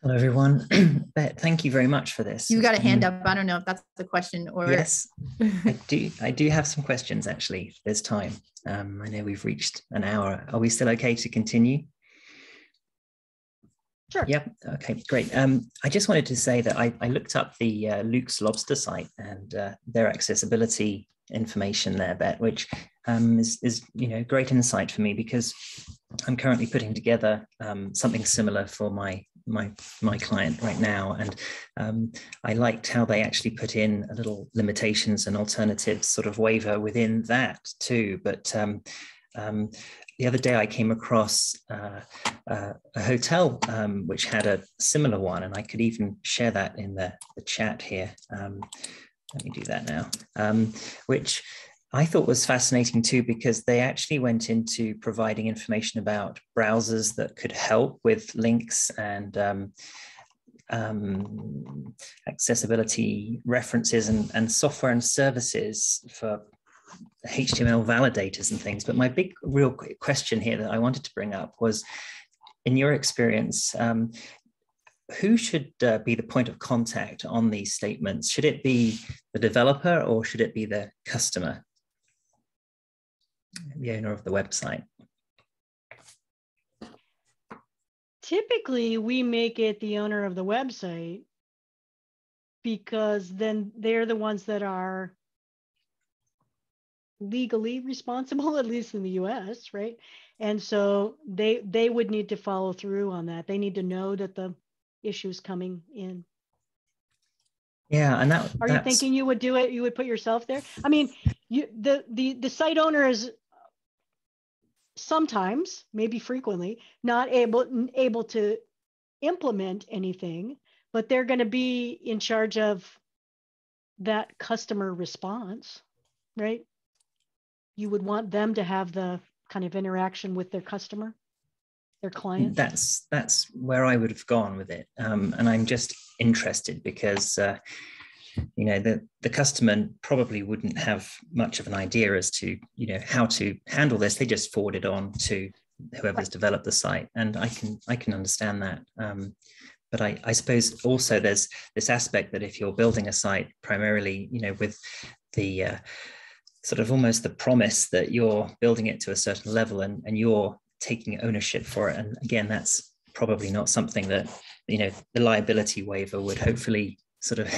Speaker 7: Hello, everyone. Thank you very much for this.
Speaker 1: You got a hand up. I don't know if that's the question or.
Speaker 7: Yes, I do have some questions, actually. There's time. I know we've reached an hour. Are we still okay to continue?
Speaker 2: Sure.
Speaker 7: Yep. Okay, great. I just wanted to say that I looked up the Luke's Lobster site and their accessibility information there, Bet, which is great insight for me, because I'm currently putting together something similar for my client right now, and I liked how they actually put in a little limitations and alternatives sort of waiver within that too. But the other day I came across a hotel which had a similar one, and I could even share that in the chat here. Let me do that now, which I thought was fascinating too, because they actually went into providing information about browsers that could help with links and accessibility references and software and services for HTML validators and things. But my big real question here that I wanted to bring up was, in your experience, who should be the point of contact on these statements? Should it be the developer or should it be the customer, the owner of the website?
Speaker 2: Typically, we make it the owner of the website, because then they're the ones that are legally responsible, at least in the US, right? And so they would need to follow through on that. They need to know that the issue is coming in.
Speaker 7: Yeah, and
Speaker 2: Are you thinking you would do it? You would put yourself there? I mean, the site owner is sometimes, maybe frequently, not able to implement anything, but they're going to be in charge of that customer response, right? You would want them to have the kind of interaction with their customer, their client.
Speaker 7: That's where I would have gone with it, and I'm just interested because the customer probably wouldn't have much of an idea as to how to handle this. They just forward it on to whoever's developed the site, and I can understand that. But I suppose also there's this aspect that if you're building a site primarily, with the sort of almost the promise that you're building it to a certain level and you're taking ownership for it. And again, that's probably not something that, the liability waiver would hopefully sort of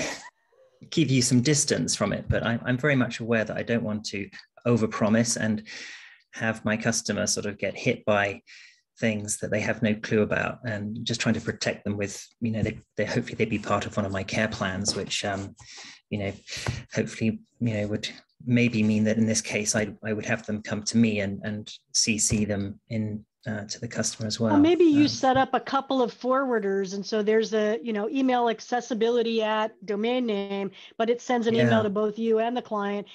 Speaker 7: give you some distance from it. But I'm very much aware that I don't want to overpromise and have my customer sort of get hit by things that they have no clue about, and just trying to protect them with, they hopefully they'd be part of one of my care plans, which, hopefully, would maybe mean that in this case, I would have them come to me and CC them in to the customer as well.
Speaker 2: Well, maybe you set up a couple of forwarders, and so there's a email accessibility at domain name, but it sends an email to both you and the client.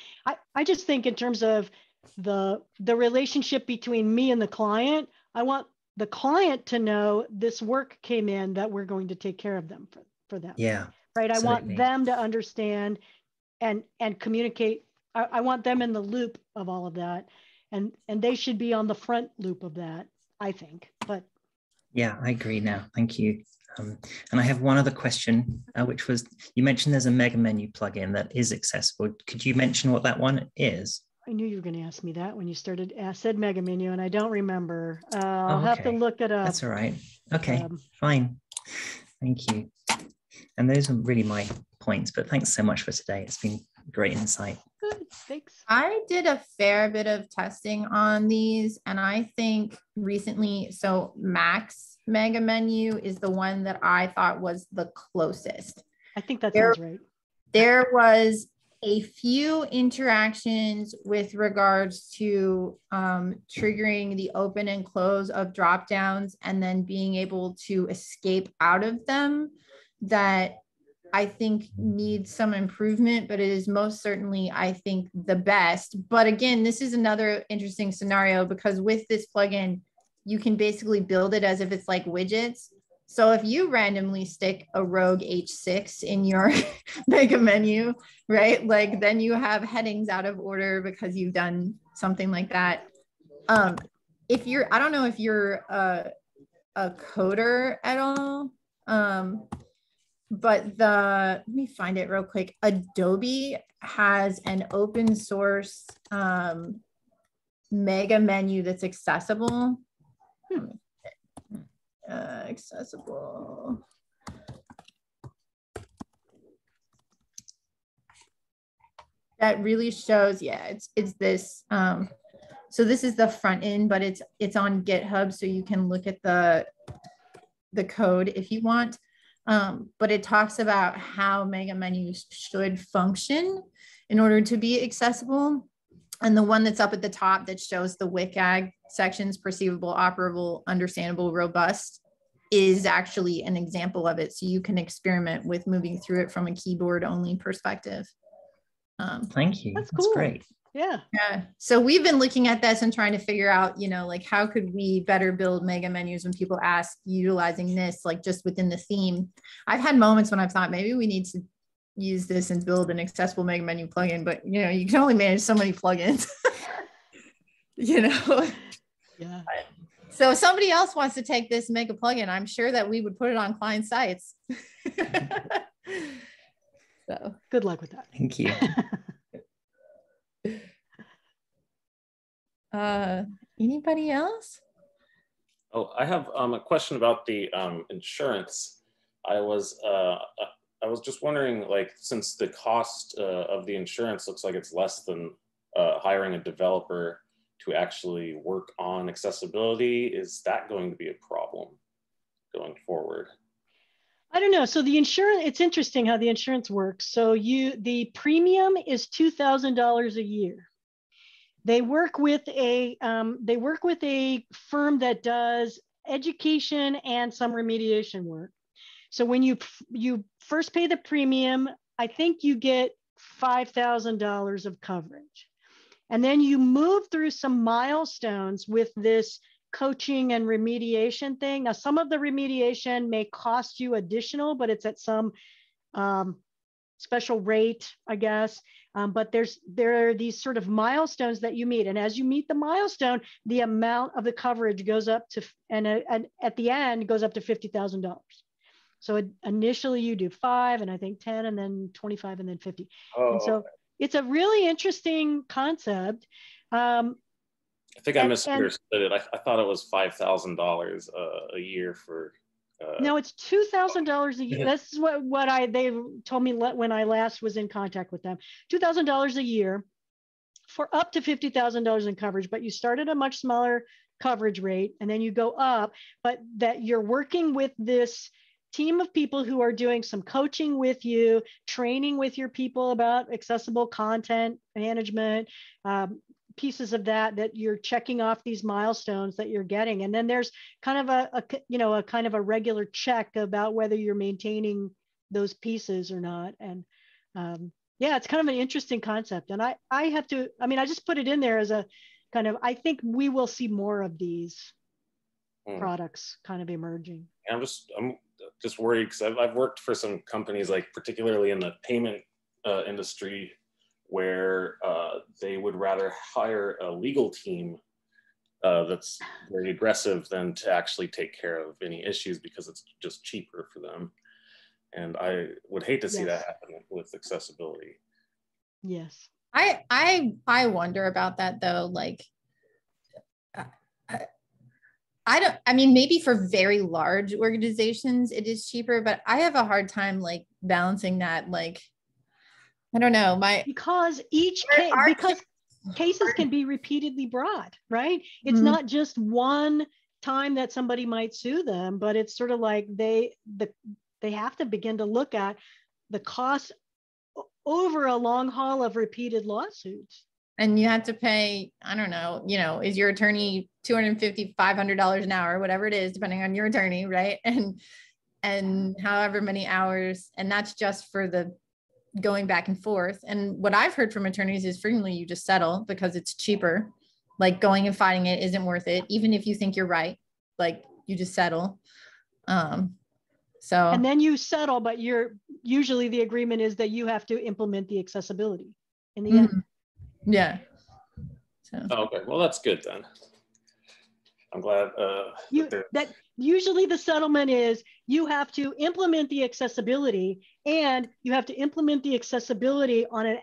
Speaker 2: I just think in terms of the relationship between me and the client, I want the client to know this work came in, that we're going to take care of them for them.
Speaker 7: Yeah.
Speaker 2: Right.
Speaker 7: Absolutely.
Speaker 2: I want them to understand and communicate. I want them in the loop of all of that, and they should be on the front loop of that, I think. But
Speaker 7: yeah, I agree now. Thank you. And I have one other question, which was, you mentioned there's a mega menu plugin that is accessible. Could you mention what that one is?
Speaker 2: I knew you were going to ask me that when you said mega menu, and I don't remember. I'll have to look it up.
Speaker 7: That's all right. Okay, fine. Thank you. And those are really my points, but thanks so much for today. It's been great insight.
Speaker 2: Good, thanks.
Speaker 1: I did a fair bit of testing on these, and I think recently, so Max Mega Menu is the one that I thought was the closest.
Speaker 2: I think that sounds right.
Speaker 1: There was a few interactions with regards to triggering the open and close of drop downs and then being able to escape out of them that I think needs some improvement, but it is most certainly, I think, the best. But again, this is another interesting scenario, because with this plugin, you can basically build it as if it's like widgets. So if you randomly stick a rogue H6 in your mega menu, right? Like then you have headings out of order because you've done something like that. If you're, I don't know if you're a coder at all, but let me find it real quick. Adobe has an open source mega menu that's accessible. accessible. That really shows, yeah, it's this. So this is the front end, but it's on GitHub, so you can look at the code if you want. But it talks about how mega menus should function in order to be accessible. And the one that's up at the top that shows the WCAG sections, perceivable, operable, understandable, robust, is actually an example of it. So you can experiment with moving through it from a keyboard only perspective.
Speaker 7: Thank you.
Speaker 2: That's
Speaker 7: That's
Speaker 2: cool.
Speaker 7: great.
Speaker 2: Yeah.
Speaker 1: Yeah. So we've been looking at this and trying to figure out, like how could we better build mega menus when people ask utilizing this, like just within the theme. I've had moments when I've thought maybe we need to use this and build an accessible mega menu plugin, but you can only manage so many plugins.
Speaker 2: Yeah.
Speaker 1: So if somebody else wants to take this, make a plugin, I'm sure that we would put it on client sites. So
Speaker 2: good luck with that.
Speaker 7: Thank you.
Speaker 1: Anybody else?
Speaker 4: Oh, I have a question about the insurance. I was just wondering, like, since the cost of the insurance looks like it's less than hiring a developer to actually work on accessibility, is that going to be a problem going forward?
Speaker 2: I don't know. So the insurance, it's interesting how the insurance works. So the premium is $2,000 a year. They work with a firm that does education and some remediation work. So when you first pay the premium, I think you get $5,000 of coverage. And then you move through some milestones with this coaching and remediation thing. Now, some of the remediation may cost you additional, but it's at some special rate, I guess. But there are these sort of milestones that you meet. And as you meet the milestone, the amount of the coverage goes up to, and at the end goes up to $50,000. So initially you do 5, and I think 10, and then 25, and then 50.
Speaker 4: Oh,
Speaker 2: and so
Speaker 4: okay.
Speaker 2: It's a really interesting concept.
Speaker 4: I think I misunderstood it. I thought it was $5,000 a year for.
Speaker 2: No, it's $2,000 a year. This is what they told me when I last was in contact with them. $2,000 a year for up to $50,000 in coverage, but you start at a much smaller coverage rate, and then you go up. But that you're working with this team of people who are doing some coaching with you, training with your people about accessible content management, pieces of that you're checking off these milestones that you're getting. And then there's kind of a kind of a regular check about whether you're maintaining those pieces or not. And yeah, it's kind of an interesting concept. And I just put it in there as a kind of, I think we will see more of these products kind of emerging.
Speaker 4: I'm just worried because I've worked for some companies, like particularly in the payment industry, where they would rather hire a legal team that's very aggressive than to actually take care of any issues, because it's just cheaper for them. And I would hate to see that happen with accessibility.
Speaker 2: Yes.
Speaker 1: I wonder about that though. Like, I mean, maybe for very large organizations, it is cheaper, but I have a hard time like balancing that. Like, I don't know,
Speaker 2: because cases can be repeatedly brought, right? It's not just one time that somebody might sue them, but it's sort of like they have to begin to look at the cost over a long haul of repeated lawsuits.
Speaker 1: And you have to pay, I don't know, is your attorney $250, $500 an hour, whatever it is, depending on your attorney, right? And however many hours, and that's just for the going back and forth. And what I've heard from attorneys is frequently you just settle because it's cheaper. Like going and fighting it isn't worth it, even if you think you're right. Like you just settle.
Speaker 2: And then you settle, but usually the agreement is that you have to implement the accessibility in the end.
Speaker 1: Yeah. So.
Speaker 4: Okay, well, that's good then. I'm glad
Speaker 2: that usually the settlement is you have to implement the accessibility, and you have to implement the accessibility on an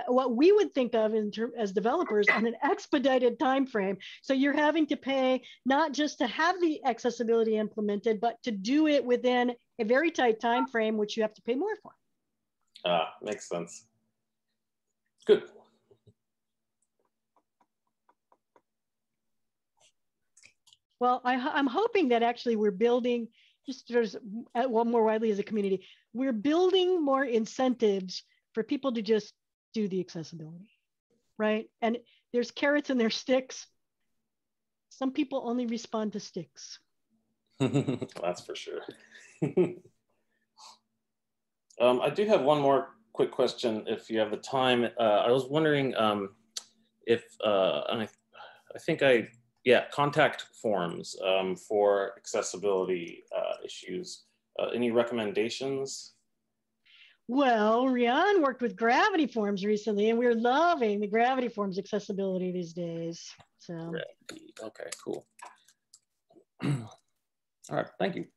Speaker 2: what we would think of as developers on an expedited time frame. So you're having to pay not just to have the accessibility implemented, but to do it within a very tight time frame, which you have to pay more for.
Speaker 4: Makes sense. Good.
Speaker 2: Well, I'm hoping that actually we're building, just one more widely as a community, we're building more incentives for people to just do the accessibility, right? And there's carrots and there's sticks. Some people only respond to sticks.
Speaker 4: That's for sure. I do have one more quick question if you have the time. I was wondering if, and I think contact forms for accessibility issues. Any recommendations?
Speaker 2: Well, Rian worked with Gravity Forms recently, and we're loving the Gravity Forms accessibility these days. So.
Speaker 4: Okay, cool. All right, thank you.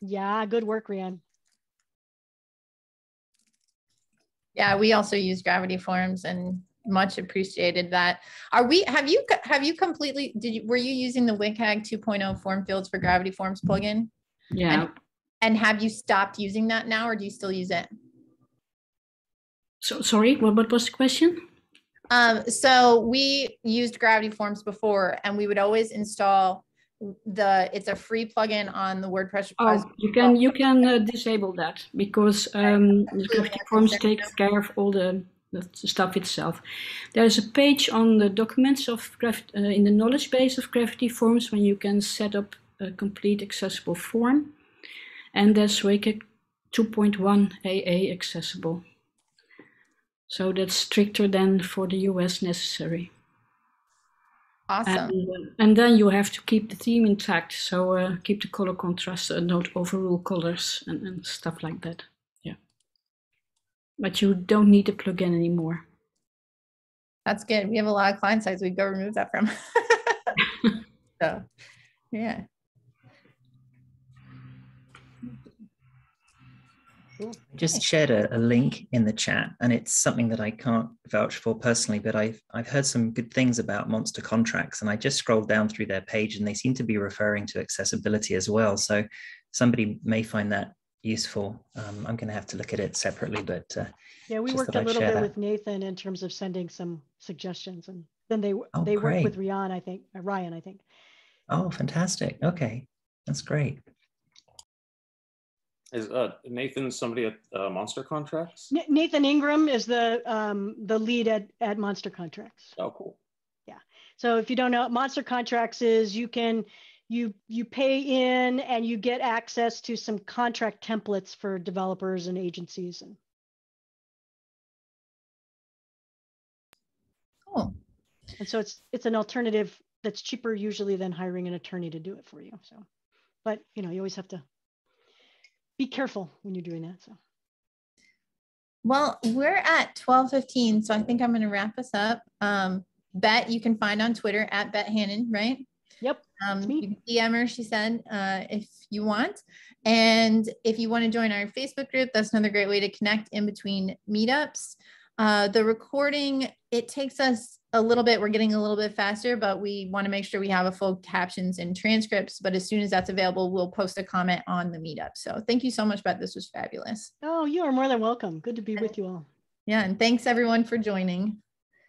Speaker 2: Yeah, good work, Rian.
Speaker 1: Yeah, we also use Gravity Forms and much appreciated that. Have you completely, were you using the WCAG 2.0 form fields for Gravity Forms plugin?
Speaker 6: Yeah.
Speaker 1: And have you stopped using that now, or do you still use it?
Speaker 6: So sorry, what was the question?
Speaker 1: So we used Gravity Forms before, and we would always install it's a free plugin on the WordPress.
Speaker 6: Oh, you can disable that, because the Gravity Forms takes care of all the stuff itself. There's a page on the documents of in the knowledge base of Gravity Forms when you can set up a complete accessible form, and there's WCAG 2.1 AA accessible. So that's stricter than for the US necessary.
Speaker 1: Awesome.
Speaker 6: And then you have to keep the theme intact. So keep the color contrast and don't overrule colors and stuff like that. Yeah. But you don't need the plugin anymore.
Speaker 1: That's good. We have a lot of client sites we go remove that from. So, yeah.
Speaker 7: Just shared a link in the chat, and it's something that I can't vouch for personally, but I've heard some good things about Monster Contracts, and I just scrolled down through their page and they seem to be referring to accessibility as well. So somebody may find that useful. I'm going to have to look at it separately, but
Speaker 2: yeah, we worked a little bit with Nathan in terms of sending some suggestions, and then they worked with Ryan, I think.
Speaker 7: Oh, fantastic. Okay, that's great.
Speaker 4: Is Nathan somebody at Monster Contracts?
Speaker 2: Nathan Ingram is the lead at Monster Contracts.
Speaker 4: Oh, cool.
Speaker 2: Yeah. So if you don't know, Monster Contracts is you pay in and you get access to some contract templates for developers and agencies.
Speaker 1: Cool.
Speaker 2: And so it's an alternative that's cheaper usually than hiring an attorney to do it for you. So, but you always have to be careful when you're doing that. So,
Speaker 1: well, we're at 12:15, so I think I'm going to wrap us up. Bet you can find on Twitter at Bet Hannon, right?
Speaker 2: Yep.
Speaker 1: You can DM her, she said, if you want. And if you want to join our Facebook group, that's another great way to connect in between meetups. The recording, it takes us a little bit, we're getting a little bit faster, but we want to make sure we have a full captions and transcripts. But as soon as that's available, we'll post a comment on the meetup. So thank you so much, Beth. This was fabulous.
Speaker 2: Oh, you are more than welcome. Good to be with you all.
Speaker 1: Yeah. And thanks everyone for joining.